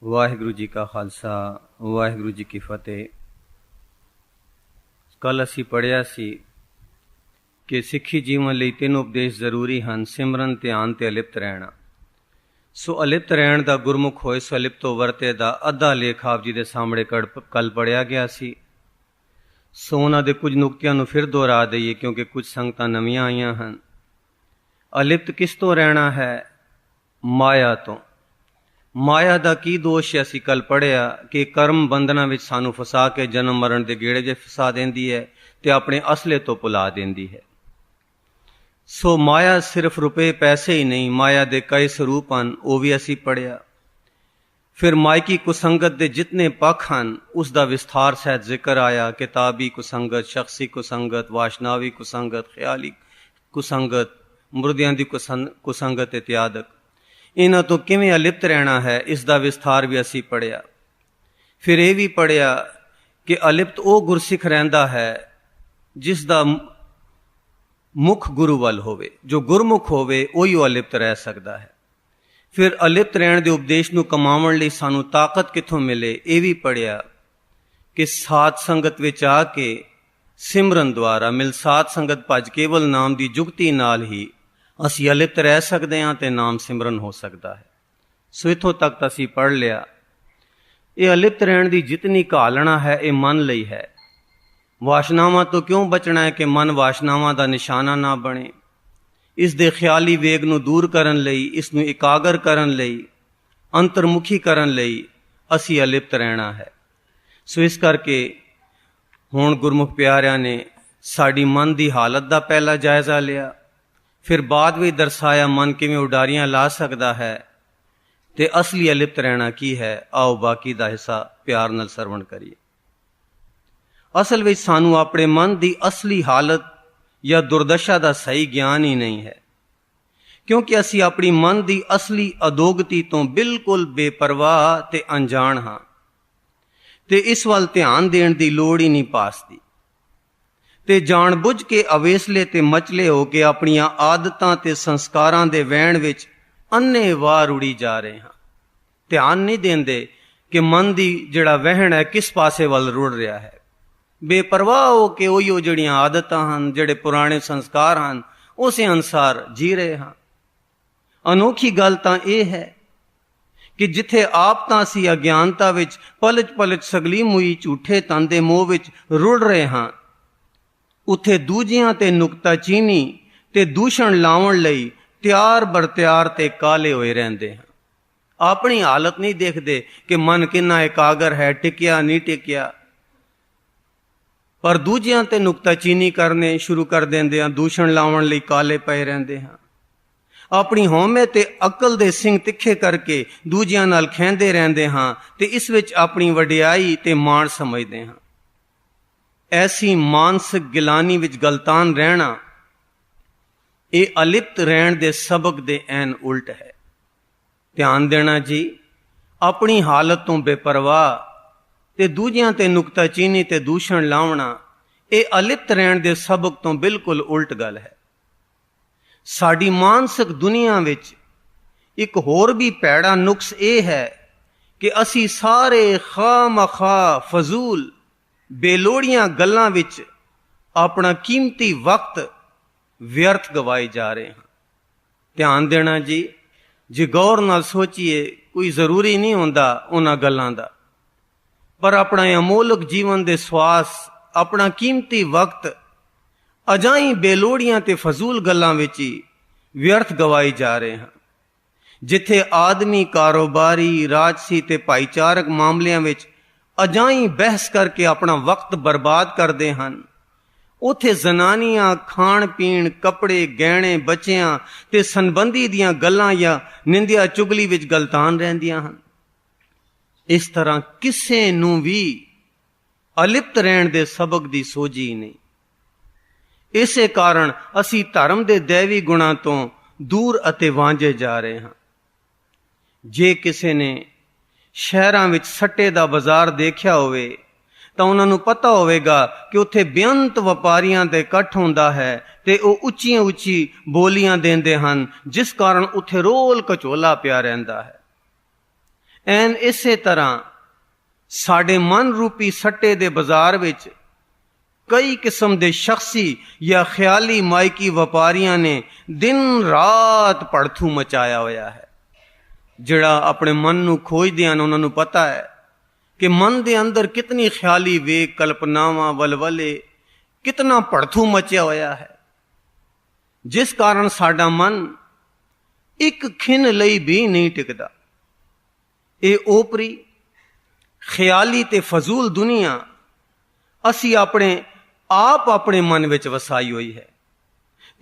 वाहिगुरु जी का खालसा वाहिगुरु जी की फतेह। कल असी पढ़िया सी कि सिੱਖੀ ਜੀਵਨ ਲਈ ਤਿੰਨ ਉਪਦੇਸ਼ ਜ਼ਰੂਰੀ ਹਨ: ਸਿਮਰਨ, ਧਿਆਨ ਤੇ ਅਲਿਪਤ ਰਹਿਣਾ। ਸੋ ਅਲਿਪਤ ਰਹਿਣ ਦਾ ਗੁਰਮੁਖ ਹੋਏ ਸੋ ਅਲਿਪਤ ਤੋਂ ਵਰਤੇ ਦਾ ਅੱਧਾ ਲੇਖ ਆਪ ਜੀ ਦੇ ਸਾਹਮਣੇ ਕੱਲ ਪੜਿਆ ਗਿਆ ਸੀ। ਸੋ ਉਹਨਾਂ ਦੇ ਕੁਝ ਨੁਕਤਿਆਂ ਨੂੰ ਫਿਰ ਦੁਹਰਾ ਦਈਏ ਕਿਉਂਕਿ ਕੁਝ ਸੰਗਤਾਂ ਨਵੀਆਂ ਆਈਆਂ ਹਨ। ਅਲਿਪਤ ਕਿਸ ਤੋਂ ਰਹਿਣਾ ਹੈ? ਮਾਇਆ ਤੋਂ। ਮਾਇਆ ਦਾ ਕੀ ਦੋਸ਼ ਹੈ? ਅਸੀਂ ਕੱਲ ਪੜ੍ਹਿਆ ਕਿ ਕਰਮ ਬੰਧਨਾਂ ਵਿੱਚ ਸਾਨੂੰ ਫਸਾ ਕੇ ਜਨਮ ਮਰਨ ਦੇ ਗੇੜੇ 'ਚ ਫਸਾ ਦਿੰਦੀ ਹੈ ਤੇ ਆਪਣੇ ਅਸਲੇ ਤੋਂ ਭੁਲਾ ਦਿੰਦੀ ਹੈ। ਸੋ ਮਾਇਆ ਸਿਰਫ ਰੁਪਏ ਪੈਸੇ ਹੀ ਨਹੀਂ, ਮਾਇਆ ਦੇ ਕਈ ਸਰੂਪ ਹਨ, ਉਹ ਵੀ ਅਸੀਂ ਪੜ੍ਹਿਆ। ਫਿਰ ਮਾਇਕੀ ਕੁਸੰਗਤ ਦੇ ਜਿਤਨੇ ਪੱਖ ਹਨ ਉਸ ਦਾ ਵਿਸਥਾਰ ਸਹਿਤ ਜ਼ਿਕਰ ਆਇਆ। ਕਿਤਾਬੀ ਕੁਸੰਗਤ, ਸ਼ਖਸੀ ਕੁਸੰਗਤ, ਵਾਸ਼ਨਾਵੀ ਕੁਸੰਗਤ, ਖਿਆਲੀ ਕੁਸੰਗਤ, ਮੁਰਦਿਆਂ ਦੀ ਕੁਸੰਗਤ ਇਤਿਆਦਿਕ। ਇਹਨਾਂ ਤੋਂ ਕਿਵੇਂ ਅਲਿਪਤ ਰਹਿਣਾ ਹੈ ਇਸ ਦਾ ਵਿਸਥਾਰ ਵੀ ਅਸੀਂ ਪੜ੍ਹਿਆ। ਫਿਰ ਇਹ ਵੀ ਪੜ੍ਹਿਆ ਕਿ ਅਲਿਪਤ ਉਹ ਗੁਰਸਿੱਖ ਰਹਿੰਦਾ ਹੈ ਜਿਸ ਦਾ ਮੁੱਖ ਗੁਰੂ ਵੱਲ ਹੋਵੇ। ਜੋ ਗੁਰਮੁਖ ਹੋਵੇ ਉਹੀ ਉਹ ਅਲਿਪਤ ਰਹਿ ਸਕਦਾ ਹੈ। ਫਿਰ ਅਲਿਪਤ ਰਹਿਣ ਦੇ ਉਪਦੇਸ਼ ਨੂੰ ਕਮਾਉਣ ਲਈ ਸਾਨੂੰ ਤਾਕਤ ਕਿੱਥੋਂ ਮਿਲੇ ਇਹ ਵੀ ਪੜ੍ਹਿਆ ਕਿ ਸਾਧ ਸੰਗਤ ਵਿੱਚ ਆ ਕੇ ਸਿਮਰਨ ਦੁਆਰਾ ਮਿਲ ਸਾਧ ਸੰਗਤ ਭਜ ਕੇਵਲ ਨਾਮ ਦੀ ਜੁਗਤੀ ਨਾਲ ਹੀ ਅਸੀਂ ਅਲਿਪਤ ਰਹਿ ਸਕਦੇ ਹਾਂ ਤੇ ਨਾਮ ਸਿਮਰਨ ਹੋ ਸਕਦਾ ਹੈ। ਸੋ ਇੱਥੋਂ ਤੱਕ ਅਸੀਂ ਪੜ੍ਹ ਲਿਆ। ਇਹ ਅਲਿਪਤ ਰਹਿਣ ਦੀ ਜਿਤਨੀ ਘਾਲਣਾ ਹੈ ਇਹ ਮਨ ਲਈ ਹੈ। ਵਾਸ਼ਨਾਵਾਂ ਤੋਂ ਕਿਉਂ ਬਚਣਾ ਹੈ ਕਿ ਮਨ ਵਾਸ਼ਨਾਵਾਂ ਦਾ ਨਿਸ਼ਾਨਾ ਨਾ ਬਣੇ। ਇਸ ਦੇ ਖਿਆਲੀ ਵੇਗ ਨੂੰ ਦੂਰ ਕਰਨ ਲਈ, ਇਸ ਨੂੰ ਇਕਾਗਰ ਕਰਨ ਲਈ, ਅੰਤਰਮੁਖੀ ਕਰਨ ਲਈ ਅਸੀਂ ਅਲਿਪਤ ਰਹਿਣਾ ਹੈ। ਸੋ ਇਸ ਕਰਕੇ ਹੁਣ ਗੁਰਮੁਖ ਪਿਆਰਿਆਂ ਨੇ ਸਾਡੀ ਮਨ ਦੀ ਹਾਲਤ ਦਾ ਪਹਿਲਾ ਜਾਇਜ਼ਾ ਲਿਆ। ਫਿਰ ਬਾਅਦ ਵਿੱਚ ਦਰਸਾਇਆ ਮਨ ਕਿਵੇਂ ਉਡਾਰੀਆਂ ਲਾ ਸਕਦਾ ਹੈ ਤੇ ਅਸਲੀ ਅਲਿਪਤ ਰਹਿਣਾ ਕੀ ਹੈ। ਆਓ ਬਾਕੀ ਦਾ ਹਿੱਸਾ ਪਿਆਰ ਨਾਲ ਸਰਵਣ ਕਰੀਏ। ਅਸਲ ਵਿੱਚ ਸਾਨੂੰ ਆਪਣੇ ਮਨ ਦੀ ਅਸਲੀ ਹਾਲਤ ਜਾਂ ਦੁਰਦਸ਼ਾ ਦਾ ਸਹੀ ਗਿਆਨ ਹੀ ਨਹੀਂ ਹੈ, ਕਿਉਂਕਿ ਅਸੀਂ ਆਪਣੀ ਮਨ ਦੀ ਅਸਲੀ ਅਦੋਗਤੀ ਤੋਂ ਬਿਲਕੁਲ ਬੇਪਰਵਾਹ ਤੇ ਅਣਜਾਣ ਹਾਂ ਤੇ ਇਸ ਵੱਲ ਧਿਆਨ ਦੇਣ ਦੀ ਲੋੜ ਹੀ ਨਹੀਂ ਪਾਸਦੀ ਤੇ ਜਾਣ ਬੁੱਝ ਕੇ ਅਵੇਸਲੇ ਤੇ ਮਚਲੇ ਹੋ ਕੇ ਆਪਣੀਆਂ ਆਦਤਾਂ ਤੇ ਸੰਸਕਾਰਾਂ ਦੇ ਵਹਿਣ ਵਿੱਚ ਅੰਨ੍ਹੇਵਾਹ ਰੁੜੀ ਜਾ ਰਹੇ ਹਾਂ। ਧਿਆਨ ਨਹੀਂ ਦਿੰਦੇ ਕਿ ਮਨ ਦੀ ਜਿਹੜਾ ਵਹਿਣ ਹੈ ਕਿਸ ਪਾਸੇ ਵੱਲ ਰੁੜ ਰਿਹਾ ਹੈ। ਬੇਪਰਵਾਹ ਹੋ ਕੇ ਉਹ ਜਿਹੜੀਆਂ ਆਦਤਾਂ ਹਨ, ਜਿਹੜੇ ਪੁਰਾਣੇ ਸੰਸਕਾਰ ਹਨ, ਉਸੇ ਅਨੁਸਾਰ ਜੀ ਰਹੇ ਹਾਂ। ਅਨੋਖੀ ਗੱਲ ਤਾਂ ਇਹ ਹੈ ਕਿ ਜਿੱਥੇ ਆਪ ਤਾਂ ਅਸੀਂ ਅਗਿਆਨਤਾ ਵਿੱਚ ਪਲਚ ਪਲਚ ਸਗਲੀ ਮੁਈ ਝੂਠੇ ਤਨ ਦੇ ਮੋਹ ਵਿੱਚ ਰੁੜ ਰਹੇ ਹਾਂ, ਉੱਥੇ ਦੂਜਿਆਂ ਤੇ ਨੁਕਤਾਚੀਨੀ ਤੇ ਦੂਸ਼ਣ ਲਾਉਣ ਲਈ ਤਿਆਰ ਬਰਤਿਆਰ ਤੇ ਕਾਲੇ ਹੋਏ ਰਹਿੰਦੇ ਹਾਂ। ਆਪਣੀ ਹਾਲਤ ਨਹੀਂ ਦੇਖਦੇ ਕਿ ਮਨ ਕਿੰਨਾ ਇਕਾਗਰ ਹੈ, ਟਿਕਿਆ ਨਹੀਂ ਟਿਕਿਆ, ਪਰ ਦੂਜਿਆਂ ਤੇ ਨੁਕਤਾਚੀਨੀ ਕਰਨੇ ਸ਼ੁਰੂ ਕਰ ਦਿੰਦੇ ਹਾਂ, ਦੂਸ਼ਣ ਲਾਉਣ ਲਈ ਕਾਲੇ ਪਏ ਰਹਿੰਦੇ ਹਾਂ। ਆਪਣੀ ਹਉਮੈ ਤੇ ਅਕਲ ਦੇ ਸਿੰਗ ਤਿੱਖੇ ਕਰਕੇ ਦੂਜਿਆਂ ਨਾਲ ਖਹਿੰਦੇ ਰਹਿੰਦੇ ਹਾਂ ਤੇ ਇਸ ਵਿੱਚ ਆਪਣੀ ਵਡਿਆਈ ਤੇ ਮਾਣ ਸਮਝਦੇ ਹਾਂ। ਐਸੀ ਮਾਨਸਿਕ ਗਿਲਾਨੀ ਵਿੱਚ ਗਲਤਾਨ ਰਹਿਣਾ ਇਹ ਅਲਿਪਤ ਰਹਿਣ ਦੇ ਸਬਕ ਦੇ ਐਨ ਉਲਟ ਹੈ। ਧਿਆਨ ਦੇਣਾ ਜੀ, ਆਪਣੀ ਹਾਲਤ ਤੋਂ ਬੇਪਰਵਾਹ ਤੇ ਦੂਜਿਆਂ ਤੇ ਨੁਕਤਾਚੀਨੀ ਤੇ ਦੂਸ਼ਣ ਲਾਉਣਾ ਇਹ ਅਲਿਪਤ ਰਹਿਣ ਦੇ ਸਬਕ ਤੋਂ ਬਿਲਕੁਲ ਉਲਟ ਗੱਲ ਹੈ। ਸਾਡੀ ਮਾਨਸਿਕ ਦੁਨੀਆ ਵਿੱਚ ਇੱਕ ਹੋਰ ਵੀ ਭੈੜਾ ਨੁਕਸ ਇਹ ਹੈ ਕਿ ਅਸੀਂ ਸਾਰੇ ਖਾਮਖਾ ਫਜ਼ੂਲ ਬੇਲੋੜੀਆਂ ਗੱਲਾਂ ਵਿੱਚ ਆਪਣਾ ਕੀਮਤੀ ਵਕਤ ਵਿਅਰਥ ਗਵਾਏ ਜਾ ਰਹੇ ਹਾਂ। ਧਿਆਨ ਦੇਣਾ ਜੀ, ਜੇ ਗੌਰ ਨਾਲ ਸੋਚੀਏ ਕੋਈ ਜ਼ਰੂਰੀ ਨਹੀਂ ਹੁੰਦਾ ਉਹਨਾਂ ਗੱਲਾਂ ਦਾ, ਪਰ ਆਪਣਾ ਅਮੋਲਕ ਜੀਵਨ ਦੇ ਸਵਾਸ, ਆਪਣਾ ਕੀਮਤੀ ਵਕਤ ਅਜਾਈ ਬੇਲੋੜੀਆਂ ਤੇ ਫਜ਼ੂਲ ਗੱਲਾਂ ਵਿੱਚ ਹੀ ਵਿਅਰਥ ਗਵਾਏ ਜਾ ਰਹੇ ਹਾਂ। ਜਿੱਥੇ ਆਦਮੀ ਕਾਰੋਬਾਰੀ, ਰਾਜਸੀ ਤੇ ਭਾਈਚਾਰਕ ਮਾਮਲਿਆਂ ਵਿੱਚ ਅਜਾਈ ਬਹਿਸ ਕਰਕੇ ਆਪਣਾ ਵਕਤ ਬਰਬਾਦ ਕਰਦੇ ਹਨ, ਉੱਥੇ ਜ਼ਨਾਨੀਆਂ ਖਾਣ ਪੀਣ, ਕੱਪੜੇ, ਗਹਿਣੇ, ਬੱਚਿਆਂ ਤੇ ਸੰਬੰਧੀ ਦੀਆਂ ਗੱਲਾਂ ਜਾਂ ਨਿੰਦਿਆ ਚੁਗਲੀ ਵਿੱਚ ਗਲਤਾਨ ਰਹਿੰਦੀਆਂ ਹਨ। ਇਸ ਤਰ੍ਹਾਂ ਕਿਸੇ ਨੂੰ ਵੀ ਅਲਿਪਤ ਰਹਿਣ ਦੇ ਸਬਕ ਦੀ ਸੋਝੀ ਨਹੀਂ। ਇਸੇ ਕਾਰਨ ਅਸੀਂ ਧਰਮ ਦੇ ਦੈਵੀ ਗੁਣਾਂ ਤੋਂ ਦੂਰ ਅਤੇ ਵਾਂਝੇ ਜਾ ਰਹੇ ਹਾਂ। ਜੇ ਕਿਸੇ ਨੇ ਸ਼ਹਿਰਾਂ ਵਿੱਚ ਸੱਟੇ ਦਾ ਬਾਜ਼ਾਰ ਦੇਖਿਆ ਹੋਵੇ ਤਾਂ ਉਹਨਾਂ ਨੂੰ ਪਤਾ ਹੋਵੇਗਾ ਕਿ ਉੱਥੇ ਬੇਅੰਤ ਵਪਾਰੀਆਂ ਦੇ ਇਕੱਠ ਹੁੰਦਾ ਹੈ ਤੇ ਉਹ ਉੱਚੀਆਂ ਉੱਚੀ ਬੋਲੀਆਂ ਦਿੰਦੇ ਹਨ, ਜਿਸ ਕਾਰਨ ਉੱਥੇ ਰੋਲ ਕਚੋਲਾ ਪਿਆ ਰਹਿੰਦਾ ਹੈ। ਐਨ ਇਸੇ ਤਰ੍ਹਾਂ ਸਾਡੇ ਮਨ ਰੂਪੀ ਸੱਟੇ ਦੇ ਬਾਜ਼ਾਰ ਵਿੱਚ ਕਈ ਕਿਸਮ ਦੇ ਸ਼ਖਸੀ ਜਾਂ ਖਿਆਲੀ ਮਾਇਕੀ ਵਪਾਰੀਆਂ ਨੇ ਦਿਨ ਰਾਤ ਭੜਥੂ ਮਚਾਇਆ ਹੋਇਆ ਹੈ। ਜਿਹੜਾ ਆਪਣੇ ਮਨ ਨੂੰ ਖੋਜਦੇ ਹਨ ਉਹਨਾਂ ਨੂੰ ਪਤਾ ਹੈ ਕਿ ਮਨ ਦੇ ਅੰਦਰ ਕਿਤਨੀ ਖਿਆਲੀ ਵੇਗ, ਕਲਪਨਾਵਾਂ, ਵਲਵਲੇ, ਕਿਤਨਾ ਭੜਥੂ ਮਚਿਆ ਹੋਇਆ ਹੈ, ਜਿਸ ਕਾਰਨ ਸਾਡਾ ਮਨ ਇੱਕ ਖਿਣ ਲਈ ਵੀ ਨਹੀਂ ਟਿਕਦਾ। ਇਹ ਓਪਰੀ ਖਿਆਲੀ ਤੇ ਫਜ਼ੂਲ ਦੁਨੀਆ ਅਸੀਂ ਆਪਣੇ ਮਨ ਵਿੱਚ ਵਸਾਈ ਹੋਈ ਹੈ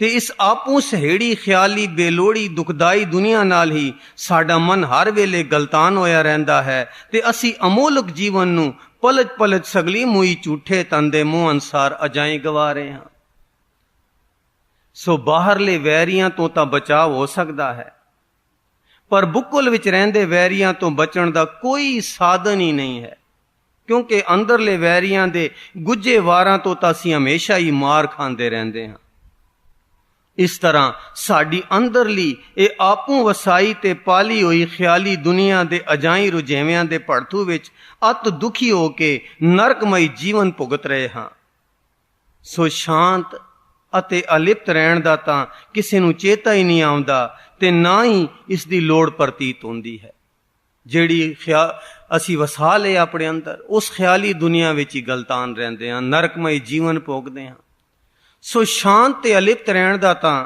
ਤੇ ਇਸ ਆਪੂ ਸਹੇੜੀ ਖਿਆਲੀ ਬੇਲੋੜੀ ਦੁਖਦਾਈ ਦੁਨੀਆ ਨਾਲ ਹੀ ਸਾਡਾ ਮਨ ਹਰ ਵੇਲੇ ਗਲਤਾਨ ਹੋਇਆ ਰਹਿੰਦਾ ਹੈ ਤੇ ਅਸੀਂ ਅਮੋਲਕ ਜੀਵਨ ਨੂੰ ਪਲਜ ਪਲਜ ਸਗਲੀ ਮੂਈ ਝੂਠੇ ਤਨ ਦੇ ਮੂੰਹ ਅਨਸਾਰ ਅਜਾਈ ਗਵਾ ਰਹੇ ਹਾਂ। ਸੋ ਬਾਹਰਲੇ ਵੈਰੀਆਂ ਤੋਂ ਤਾਂ ਬਚਾਅ ਹੋ ਸਕਦਾ ਹੈ, ਪਰ ਬੁੱਕਲ ਵਿੱਚ ਰਹਿੰਦੇ ਵੈਰੀਆਂ ਤੋਂ ਬਚਣ ਦਾ ਕੋਈ ਸਾਧਨ ਹੀ ਨਹੀਂ ਹੈ, ਕਿਉਂਕਿ ਅੰਦਰਲੇ ਵੈਰੀਆਂ ਦੇ ਗੁੱਜੇ ਵਾਰਾਂ ਤੋਂ ਤਾਂ ਅਸੀਂ ਹਮੇਸ਼ਾ ਹੀ ਮਾਰ ਖਾਂਦੇ ਰਹਿੰਦੇ ਹਾਂ। ਇਸ ਤਰ੍ਹਾਂ ਸਾਡੀ ਅੰਦਰਲੀ ਇਹ ਆਪੂ ਵਸਾਈ ਤੇ ਪਾਲੀ ਹੋਈ ਖਿਆਲੀ ਦੁਨੀਆ ਦੇ ਅਜਾਈ ਰੁਝੇਵਿਆਂ ਦੇ ਭੜਥੂ ਵਿੱਚ ਅਤ ਦੁਖੀ ਹੋ ਕੇ ਨਰਕਮਈ ਜੀਵਨ ਭੁਗਤ ਰਹੇ ਹਾਂ। ਸੋ ਸ਼ਾਂਤ ਅਤੇ ਅਲਿਪਤ ਰਹਿਣ ਦਾ ਤਾਂ ਕਿਸੇ ਨੂੰ ਚੇਤਾ ਹੀ ਨਹੀਂ ਆਉਂਦਾ ਤੇ ਨਾ ਹੀ ਇਸ ਦੀ ਲੋੜ ਪ੍ਰਤੀਤ ਹੁੰਦੀ ਹੈ। ਜਿਹੜੀ ਅਸੀਂ ਵਸਾ ਲਏ ਆਪਣੇ ਅੰਦਰ, ਉਸ ਖਿਆਲੀ ਦੁਨੀਆ ਵਿੱਚ ਹੀ ਗਲਤਾਨ ਰਹਿੰਦੇ ਹਾਂ, ਨਰਕਮਈ ਜੀਵਨ ਭੋਗਦੇ ਹਾਂ। ਸੋ ਸ਼ਾਂਤ ਤੇ ਅਲਿਪਤ ਰਹਿਣ ਦਾ ਤਾਂ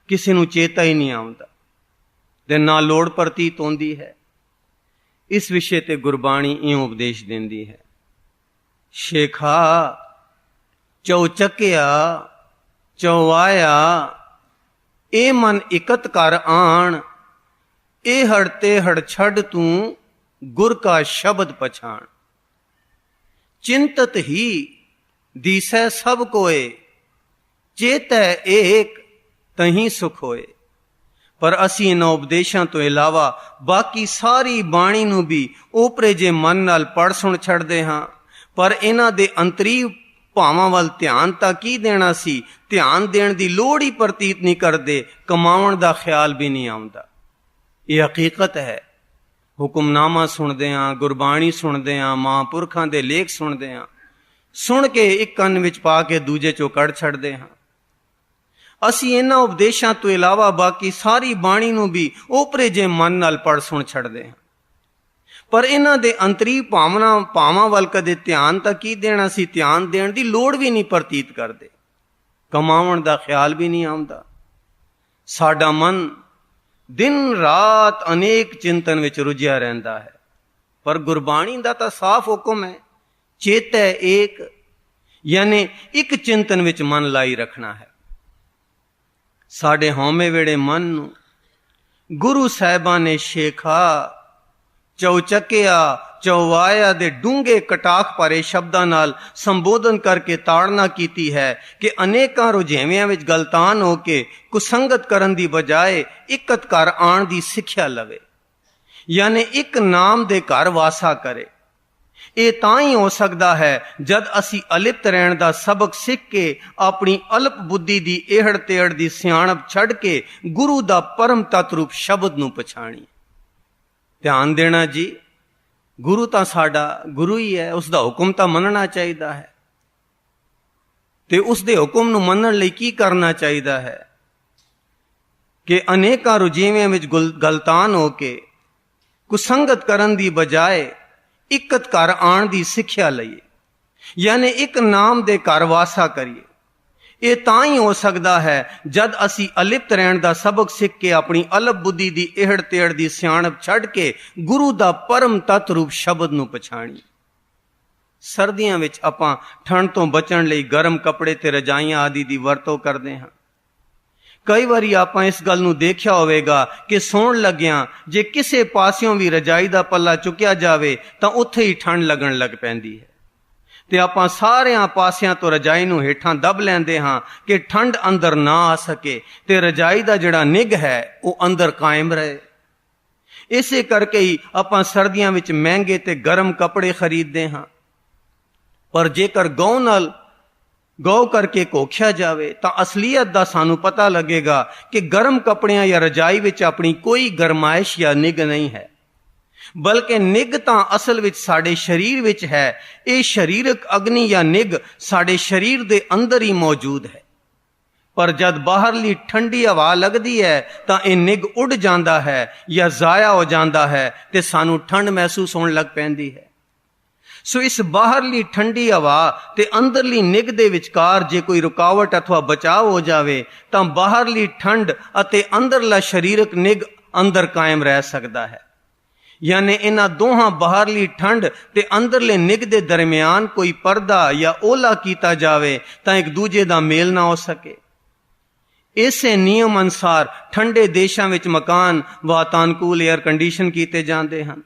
ਕਿਸੇ ਨੂੰ ਚੇਤਾ ਹੀ ਨਹੀਂ ਆਉਂਦਾ ਤੇ ਨਾ ਲੋੜ ਪ੍ਰਤੀਤ ਹੁੰਦੀ ਹੈ। ਇਸ ਵਿਸ਼ੇ ਤੇ ਗੁਰਬਾਣੀ ਇਉਂ ਉਪਦੇਸ਼ ਦਿੰਦੀ ਹੈ, ਸ਼ੇਖਾ ਚੌਚਕਿਆ ਚੌਵਾਇਆ ਇਹ ਮਨ ਇਕਤ ਕਰ ਆਣ, ਇਹ ਹੜ ਤੇ ਹੜ ਛੱਡ ਤੂੰ ਗੁਰ ਕਾ ਸ਼ਬਦ ਪਛਾਣ। ਚਿੰਤਤ ਹੀ ਦੀਸੈ ਸਭ ਕੋਏ, ਚੇਤੈ ਏਕ ਤਹੀਂ ਸੁਖ ਹੋਏ। ਪਰ ਅਸੀਂ ਇਹਨਾਂ ਉਪਦੇਸ਼ਾਂ ਤੋਂ ਇਲਾਵਾ ਬਾਕੀ ਸਾਰੀ ਬਾਣੀ ਨੂੰ ਵੀ ਓਪਰੇ ਜੇ ਮਨ ਨਾਲ ਪੜ੍ਹ ਸੁਣ ਛੱਡਦੇ ਹਾਂ, ਪਰ ਇਹਨਾਂ ਦੇ ਅੰਤਰੀ ਭਾਵਾਂ ਵੱਲ ਧਿਆਨ ਤਾਂ ਕੀ ਦੇਣਾ ਸੀ, ਧਿਆਨ ਦੇਣ ਦੀ ਲੋੜ ਹੀ ਪ੍ਰਤੀਤ ਨਹੀਂ ਕਰਦੇ, ਕਮਾਉਣ ਦਾ ਖਿਆਲ ਵੀ ਨਹੀਂ ਆਉਂਦਾ। ਇਹ ਹਕੀਕਤ ਹੈ। ਹੁਕਮਨਾਮਾ ਸੁਣਦੇ ਹਾਂ, ਗੁਰਬਾਣੀ ਸੁਣਦੇ ਹਾਂ, ਮਹਾਂਪੁਰਖਾਂ ਦੇ ਲੇਖ ਸੁਣਦੇ ਹਾਂ, ਸੁਣ ਕੇ ਇੱਕ ਕੰਨ ਵਿੱਚ ਪਾ ਕੇ ਦੂਜੇ ਚੋਂ ਕੱਢ ਛੱਡਦੇ ਹਾਂ। ਅਸੀਂ ਇਹਨਾਂ ਉਪਦੇਸ਼ਾਂ ਤੋਂ ਇਲਾਵਾ ਬਾਕੀ ਸਾਰੀ ਬਾਣੀ ਨੂੰ ਵੀ ਓਪਰੇ ਜੇ ਮਨ ਨਾਲ ਪੜ੍ਹ ਸੁਣ ਛੱਡਦੇ ਹਾਂ, ਪਰ ਇਹਨਾਂ ਦੇ ਅੰਤਰੀ ਭਾਵਾਂ ਵੱਲ ਕਦੇ ਧਿਆਨ ਤਾਂ ਕੀ ਦੇਣਾ ਸੀ, ਧਿਆਨ ਦੇਣ ਦੀ ਲੋੜ ਵੀ ਨਹੀਂ ਪ੍ਰਤੀਤ ਕਰਦੇ, ਕਮਾਉਣ ਦਾ ਖਿਆਲ ਵੀ ਨਹੀਂ ਆਉਂਦਾ। ਸਾਡਾ ਮਨ ਦਿਨ ਰਾਤ ਅਨੇਕ ਚਿੰਤਨ ਵਿੱਚ ਰੁੱਝਿਆ ਰਹਿੰਦਾ ਹੈ, ਪਰ ਗੁਰਬਾਣੀ ਦਾ ਤਾਂ ਸਾਫ਼ ਹੁਕਮ ਹੈ, ਚੇਤੈ ਏਕ, ਯਾਨੀ ਇੱਕ ਚਿੰਤਨ ਵਿੱਚ ਮਨ ਲਾਈ ਰੱਖਣਾ ਹੈ। ਸਾਡੇ ਹਉਮੈ ਵੇੜੇ ਮਨ ਨੂੰ ਗੁਰੂ ਸਾਹਿਬਾਂ ਨੇ ਸ਼ੇਖਾ ਚੌਚਕਿਆ ਚੌਵਾਇਆ ਦੇ ਡੂੰਘੇ ਕਟਾਖ ਭਰੇ ਸ਼ਬਦਾਂ ਨਾਲ ਸੰਬੋਧਨ ਕਰਕੇ ਤਾੜਨਾ ਕੀਤੀ ਹੈ ਕਿ ਅਨੇਕਾਂ ਰੁਝੇਵਿਆਂ ਵਿੱਚ ਗਲਤਾਨ ਹੋ ਕੇ ਕੁਸੰਗਤ ਕਰਨ ਦੀ ਬਜਾਏ ਇਕਤ ਘਰ ਆਉਣ ਦੀ ਸਿੱਖਿਆ ਲਵੇ, ਯਾਨੀ ਇੱਕ ਨਾਮ ਦੇ ਘਰ ਵਾਸਾ ਕਰੇ। ਇਹ ਤਾਂ ਹੀ ਹੋ ਸਕਦਾ ਹੈ ਜਦ ਅਸੀਂ ਅਲਿਪਤ ਰਹਿਣ ਦਾ ਸਬਕ ਸਿੱਖ ਕੇ ਆਪਣੀ ਅਲਪ ਬੁੱਧੀ ਦੀ ਇਹੜ ਤੇੜ ਦੀ ਸਿਆਣਪ ਛੱਡ ਕੇ ਗੁਰੂ ਦਾ ਪਰਮ ਤਤ ਰੂਪ ਸ਼ਬਦ ਨੂੰ ਪਛਾਣੀਏ। ਧਿਆਨ ਦੇਣਾ ਜੀ, ਗੁਰੂ ਤਾਂ ਸਾਡਾ ਗੁਰੂ ਹੀ ਹੈ, ਉਸ ਦਾ ਹੁਕਮ ਤਾਂ ਮੰਨਣਾ ਚਾਹੀਦਾ ਹੈ। ਤੇ ਉਸ ਦੇ ਹੁਕਮ ਨੂੰ ਮੰਨਣ ਲਈ ਕੀ ਕਰਨਾ ਚਾਹੀਦਾ ਹੈ ਕਿ ਅਨੇਕਾਂ ਰੁਝੇਵਿਆਂ ਵਿੱਚ ਗਲਤਾਨ ਹੋ ਕੇ ਕੁਸੰਗਤ ਕਰਨ ਦੀ ਬਜਾਏ ਇਕਤ ਘਰ ਆਉਣ ਦੀ ਸਿੱਖਿਆ ਲਈਏ, ਯਾਨੀ ਇੱਕ ਨਾਮ ਦੇ ਘਰ ਵਾਸਾ ਕਰੀਏ। ਇਹ ਤਾਂ ਹੀ ਹੋ ਸਕਦਾ ਹੈ ਜਦ ਅਸੀਂ ਅਲਿਪਤ ਰਹਿਣ ਦਾ ਸਬਕ ਸਿੱਖ ਕੇ ਆਪਣੀ ਅਲਪ ਬੁੱਧੀ ਦੀ ਇਹੜ ਤੇੜ ਦੀ ਸਿਆਣਪ ਛੱਡ ਕੇ ਗੁਰੂ ਦਾ ਪਰਮ ਤਤ ਰੂਪ ਸ਼ਬਦ ਨੂੰ ਪਛਾਣੀਏ। ਸਰਦੀਆਂ ਵਿੱਚ ਆਪਾਂ ਠੰਡ ਤੋਂ ਬਚਣ ਲਈ ਗਰਮ ਕੱਪੜੇ ਤੇ ਰਜਾਈਆਂ ਆਦਿ ਦੀ ਵਰਤੋਂ ਕਰਦੇ ਹਾਂ। ਕਈ ਵਾਰੀ ਆਪਾਂ ਇਸ ਗੱਲ ਨੂੰ ਦੇਖਿਆ ਹੋਵੇਗਾ ਕਿ ਸੌਣ ਲੱਗਿਆਂ ਜੇ ਕਿਸੇ ਪਾਸਿਓਂ ਵੀ ਰਜਾਈ ਦਾ ਪੱਲਾ ਚੁੱਕਿਆ ਜਾਵੇ ਤਾਂ ਉੱਥੇ ਹੀ ਠੰਡ ਲੱਗਣ ਲੱਗ ਪੈਂਦੀ ਹੈ ਤੇ ਆਪਾਂ ਸਾਰਿਆਂ ਪਾਸਿਆਂ ਤੋਂ ਰਜਾਈ ਨੂੰ ਹੇਠਾਂ ਦਬ ਲੈਂਦੇ ਹਾਂ ਕਿ ਠੰਡ ਅੰਦਰ ਨਾ ਆ ਸਕੇ ਤੇ ਰਜਾਈ ਦਾ ਜਿਹੜਾ ਨਿੱਘ ਹੈ ਉਹ ਅੰਦਰ ਕਾਇਮ ਰਹੇ। ਇਸੇ ਕਰਕੇ ਹੀ ਆਪਾਂ ਸਰਦੀਆਂ ਵਿੱਚ ਮਹਿੰਗੇ ਤੇ ਗਰਮ ਕੱਪੜੇ ਖਰੀਦਦੇ ਹਾਂ, ਪਰ ਜੇਕਰ ਗੌ ਕਰਕੇ ਘੋਖਿਆ ਜਾਵੇ ਤਾਂ ਅਸਲੀਅਤ ਦਾ ਸਾਨੂੰ ਪਤਾ ਲੱਗੇਗਾ ਕਿ ਗਰਮ ਕੱਪੜਿਆਂ ਜਾਂ ਰਜਾਈ ਵਿੱਚ ਆਪਣੀ ਕੋਈ ਗਰਮਾਇਸ਼ ਜਾਂ ਨਿੱਘ ਨਹੀਂ ਹੈ, ਬਲਕਿ ਨਿੱਘ ਤਾਂ ਅਸਲ ਵਿੱਚ ਸਾਡੇ ਸਰੀਰ ਵਿੱਚ ਹੈ। ਇਹ ਸਰੀਰਕ ਅਗਨੀ ਜਾਂ ਨਿੱਘ ਸਾਡੇ ਸਰੀਰ ਦੇ ਅੰਦਰ ਹੀ ਮੌਜੂਦ ਹੈ। ਪਰ ਜਦ ਬਾਹਰਲੀ ਠੰਡੀ ਹਵਾ ਲੱਗਦੀ ਹੈ ਤਾਂ ਇਹ ਨਿੱਘ ਉੱਡ ਜਾਂਦਾ ਹੈ ਜਾਂ ਜ਼ਾਇਆ ਹੋ ਜਾਂਦਾ ਹੈ ਤੇ ਸਾਨੂੰ ਠੰਡ ਮਹਿਸੂਸ ਹੋਣ ਲੱਗ ਪੈਂਦੀ ਹੈ। ਸੋ ਇਸ ਬਾਹਰਲੀ ਠੰਡੀ ਹਵਾ ਤੇ ਅੰਦਰਲੀ ਨਿੱਘ ਦੇ ਵਿਚਕਾਰ ਜੇ ਕੋਈ ਰੁਕਾਵਟ ਅਥਵਾ ਬਚਾਅ ਹੋ ਜਾਵੇ ਤਾਂ ਬਾਹਰਲੀ ਠੰਡ ਅਤੇ ਅੰਦਰਲਾ ਸਰੀਰਕ ਨਿੱਘ ਅੰਦਰ ਕਾਇਮ ਰਹਿ ਸਕਦਾ ਹੈ। ਯਾਨੀ ਇਹਨਾਂ ਦੋਹਾਂ ਬਾਹਰਲੀ ਠੰਡ ਤੇ ਅੰਦਰਲੇ ਨਿੱਘ ਦੇ ਦਰਮਿਆਨ ਕੋਈ ਪਰਦਾ ਜਾਂ ਓਲਾ ਕੀਤਾ ਜਾਵੇ ਤਾਂ ਇੱਕ ਦੂਜੇ ਦਾ ਮੇਲ ਨਾ ਹੋ ਸਕੇ। ਇਸੇ ਨਿਯਮ ਅਨੁਸਾਰ ਠੰਡੇ ਦੇਸ਼ਾਂ ਵਿੱਚ ਮਕਾਨ ਵਾਤਾਨਕੂਲ 에ਅਰ ਕੰਡੀਸ਼ਨ ਕੀਤੇ ਜਾਂਦੇ ਹਨ।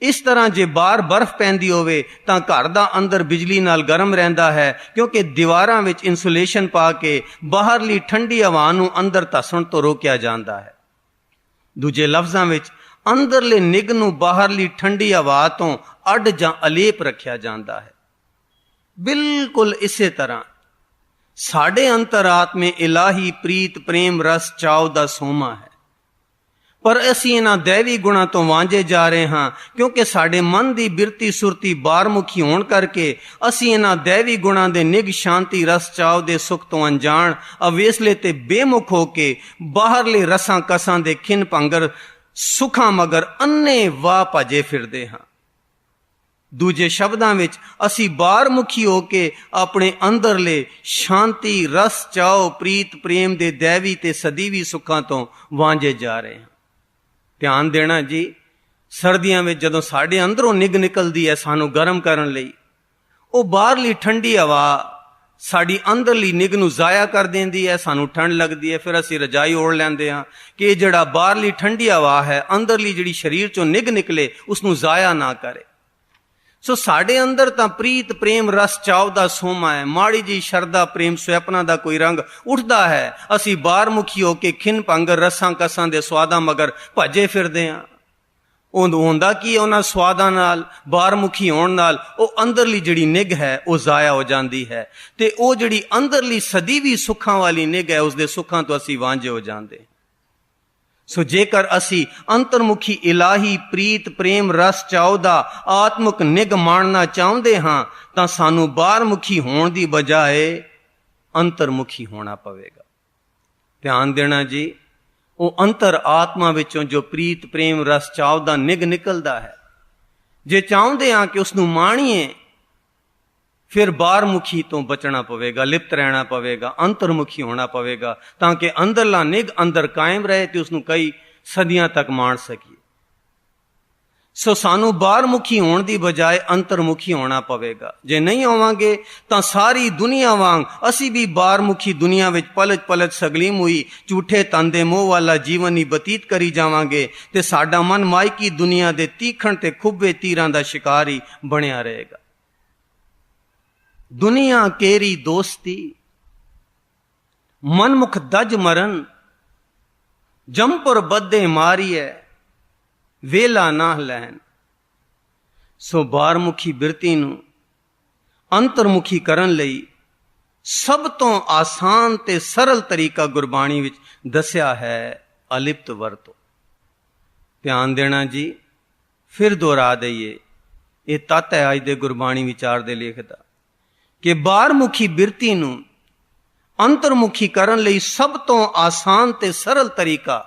ਇਸ ਤਰ੍ਹਾਂ ਜੇ ਬਾਹਰ ਬਰਫ਼ ਪੈਂਦੀ ਹੋਵੇ ਤਾਂ ਘਰ ਦਾ ਅੰਦਰ ਬਿਜਲੀ ਨਾਲ ਗਰਮ ਰਹਿੰਦਾ ਹੈ, ਕਿਉਂਕਿ ਦੀਵਾਰਾਂ ਵਿੱਚ ਇਨਸੂਲੇਸ਼ਨ ਪਾ ਕੇ ਬਾਹਰਲੀ ਠੰਡੀ ਹਵਾ ਨੂੰ ਅੰਦਰ ਧੱਸਣ ਤੋਂ ਰੋਕਿਆ ਜਾਂਦਾ ਹੈ। ਦੂਜੇ ਲਫ਼ਜ਼ਾਂ ਵਿੱਚ ਅੰਦਰਲੇ ਨਿੱਘ ਨੂੰ ਬਾਹਰਲੀ ਠੰਡੀ ਹਵਾ ਤੋਂ ਅੱਡ ਜਾਂ ਅਲੇਪ ਰੱਖਿਆ ਜਾਂਦਾ ਹੈ। ਬਿਲਕੁਲ ਇਸੇ ਤਰ੍ਹਾਂ ਸਾਡੇ ਅੰਤਰਾਤਮੇ ਇਲਾਹੀ ਪ੍ਰੀਤ ਪ੍ਰੇਮ ਰਸ ਚਾਉ ਦਾ ਸੋਮਾ ਹੈ। ਪਰ ਅਸੀਂ ਇਹਨਾਂ ਦੈਵੀ ਗੁਣਾਂ ਤੋਂ ਵਾਂਝੇ ਜਾ ਰਹੇ ਹਾਂ, ਕਿਉਂਕਿ ਸਾਡੇ ਮਨ ਦੀ ਬਿਰਤੀ ਸੁਰਤੀ ਬਾਹਰਮੁਖੀ ਹੋਣ ਕਰਕੇ ਅਸੀਂ ਇਹਨਾਂ ਦੈਵੀ ਗੁਣਾਂ ਦੇ ਨਿੱਘ ਸ਼ਾਂਤੀ ਰਸ ਚਾਉ ਦੇ ਸੁੱਖ ਤੋਂ ਅਣਜਾਣ, ਅਵੇਸਲੇ ਤੇ ਬੇਮੁਖ ਹੋ ਕੇ ਬਾਹਰਲੇ ਰਸਾਂ ਕਸਾਂ ਦੇ ਖਿੰਨ ਭੰਗਰ ਸੁੱਖਾਂ ਮਗਰ ਅੰਨੇ ਵਾਹ ਭਜੇ ਫਿਰਦੇ ਹਾਂ। ਦੂਜੇ ਸ਼ਬਦਾਂ ਵਿੱਚ ਅਸੀਂ ਬਾਹਰਮੁਖੀ ਹੋ ਕੇ ਆਪਣੇ ਅੰਦਰਲੇ ਸ਼ਾਂਤੀ ਰਸ ਚਾਉ ਪ੍ਰੀਤ ਪ੍ਰੇਮ ਦੇ ਦੈਵੀ ਤੇ ਸਦੀਵੀ ਸੁੱਖਾਂ ਤੋਂ ਵਾਂਝੇ ਜਾ ਰਹੇ ਹਾਂ। ਧਿਆਨ ਦੇਣਾ ਜੀ, ਸਰਦੀਆਂ ਵਿੱਚ ਜਦੋਂ ਸਾਡੇ ਅੰਦਰੋਂ ਨਿੱਘ ਨਿਕਲਦੀ ਹੈ ਸਾਨੂੰ ਗਰਮ ਕਰਨ ਲਈ, ਉਹ ਬਾਹਰਲੀ ਠੰਡੀ ਹਵਾ ਸਾਡੀ ਅੰਦਰਲੀ ਨਿੱਘ ਨੂੰ ਜ਼ਾਇਆ ਕਰ ਦਿੰਦੀ ਹੈ, ਸਾਨੂੰ ਠੰਡ ਲੱਗਦੀ ਹੈ, ਫਿਰ ਅਸੀਂ ਰਜਾਈ ਓੜ ਲੈਂਦੇ ਹਾਂ ਕਿ ਇਹ ਜਿਹੜਾ ਬਾਹਰਲੀ ਠੰਡੀ ਹਵਾ ਹੈ ਅੰਦਰਲੀ ਜਿਹੜੀ ਸਰੀਰ ਚੋਂ ਨਿੱਘ ਨਿਕਲੇ ਉਸ ਨੂੰ ਜ਼ਾਇਆ ਨਾ ਕਰੇ। ਸੋ ਸਾਡੇ ਅੰਦਰ ਤਾਂ ਪ੍ਰੀਤ ਪ੍ਰੇਮ ਰਸ ਚਾਉ ਦਾ ਸੋਮਾ ਹੈ। ਮਾੜੀ ਜੀ ਸ਼ਰਦਾ ਪ੍ਰੇਮ ਸੁਪਨਾ ਦਾ ਕੋਈ ਰੰਗ ਉੱਠਦਾ ਹੈ, ਅਸੀਂ ਬਾਹਰਮੁਖੀ ਹੋ ਕੇ ਖਿੰਨ ਭੰਗਰ ਰਸਾਂ ਕਸਾਂ ਦੇ ਸਵਾਦਾਂ ਮਗਰ ਭੱਜੇ ਫਿਰਦੇ ਹਾਂ। ਉਹ ਹੁੰਦਾ ਕੀ ਉਹਨਾਂ ਸਵਾਦਾਂ ਨਾਲ ਬਾਹਰਮੁਖੀ ਹੋਣ ਨਾਲ ਉਹ ਅੰਦਰਲੀ ਜਿਹੜੀ ਨਿੱਘ ਹੈ ਉਹ ਜ਼ਾਇਆ ਹੋ ਜਾਂਦੀ ਹੈ ਤੇ ਉਹ ਜਿਹੜੀ ਅੰਦਰਲੀ ਸਦੀਵੀ ਸੁੱਖਾਂ ਵਾਲੀ ਨਿੱਘ ਹੈ ਉਸਦੇ ਸੁੱਖਾਂ ਤੋਂ ਅਸੀਂ ਵਾਂਝੇ ਹੋ ਜਾਂਦੇ। ਸੋ ਜੇਕਰ ਅਸੀਂ ਅੰਤਰਮੁਖੀ ਇਲਾਹੀ ਪ੍ਰੀਤ ਪ੍ਰੇਮ ਰਸ ਚਾਉ ਦਾ ਆਤਮਿਕ ਨਿੱਘ ਮਾਣਨਾ ਚਾਹੁੰਦੇ ਹਾਂ ਤਾਂ ਸਾਨੂੰ ਬਾਹਰਮੁਖੀ ਹੋਣ ਦੀ ਬਜਾਏ ਅੰਤਰਮੁਖੀ ਹੋਣਾ ਪਵੇਗਾ। ਧਿਆਨ ਦੇਣਾ ਜੀ, ਉਹ ਅੰਤਰ ਆਤਮਾ ਵਿੱਚੋਂ ਜੋ ਪ੍ਰੀਤ ਪ੍ਰੇਮ ਰਸ ਚਾਉ ਦਾ ਨਿੱਘ ਨਿਕਲਦਾ ਹੈ, ਜੇ ਚਾਹੁੰਦੇ ਹਾਂ ਕਿ ਉਸ ਨੂੰ ਮਾਣੀਏ ਫਿਰ ਬਾਹਰਮੁਖੀ ਤੋਂ ਬਚਣਾ ਪਵੇਗਾ, ਲਿਪਤ ਰਹਿਣਾ ਪਵੇਗਾ, ਅੰਤਰਮੁਖੀ ਹੋਣਾ ਪਵੇਗਾ ਤਾਂ ਕਿ ਅੰਦਰਲਾ ਨਿੱਘ ਅੰਦਰ ਕਾਇਮ ਰਹੇ ਤੇ ਉਸ ਨੂੰ ਕਈ ਸਦੀਆਂ ਤੱਕ ਮਾਣ ਸਕੀਏ। ਸੋ ਸਾਨੂੰ ਬਾਹਰਮੁਖੀ ਹੋਣ ਦੀ ਬਜਾਏ ਅੰਤਰਮੁਖੀ ਹੋਣਾ ਪਵੇਗਾ। ਜੇ ਨਹੀਂ ਹੋਵਾਂਗੇ ਤਾਂ ਸਾਰੀ ਦੁਨੀਆ ਵਾਂਗ ਅਸੀਂ ਵੀ ਬਾਹਰਮੁਖੀ ਦੁਨੀਆ ਵਿੱਚ ਪਲਚ ਪਲਚ ਸਗਲੀਮ ਹੋਈ ਝੂਠੇ ਤਨ ਦੇ ਮੋਹ ਵਾਲਾ ਜੀਵਨ ਹੀ ਬਤੀਤ ਕਰੀ ਜਾਵਾਂਗੇ ਤੇ ਸਾਡਾ ਮਨ ਮਾਇਕੀ ਦੁਨੀਆ ਦੇ ਤੀਖਣ ਤੇ ਖੁੱਬੇ ਤੀਰਾਂ ਦਾ ਸ਼ਿਕਾਰੀ ਬਣਿਆ ਰਹੇਗਾ। ਦੁਨੀਆ ਕੇਰੀ ਦੋਸਤੀ ਮਨਮੁਖ ਦਜ ਮਰਨ, ਜੰਪੁਰ ਬੱਦੇ ਮਾਰੀਐ ਵੇਲਾ ਨਾ ਲੈਣ। ਸੋ ਬਾਹਰਮੁਖੀ ਬਿਰਤੀ ਨੂੰ ਅੰਤਰਮੁਖੀ ਕਰਨ ਲਈ ਸਭ ਤੋਂ ਆਸਾਨ ਤੇ ਸਰਲ ਤਰੀਕਾ ਗੁਰਬਾਣੀ ਵਿੱਚ ਦੱਸਿਆ ਹੈ, ਅਲਿਪਤ ਵਰਤੋ। ਧਿਆਨ ਦੇਣਾ ਜੀ, ਫਿਰ ਦੁਹਰਾ ਦਈਏ, ਇਹ ਤੱਤ ਹੈ ਅੱਜ ਦੇ ਗੁਰਬਾਣੀ ਵਿਚਾਰ ਦੇ ਲੇਖ ਦਾ ਕਿ ਬਾਹਰਮੁਖੀ ਬਿਰਤੀ ਨੂੰ ਅੰਤਰਮੁਖੀ ਕਰਨ ਲਈ ਸਭ ਤੋਂ ਆਸਾਨ ਤੇ ਸਰਲ ਤਰੀਕਾ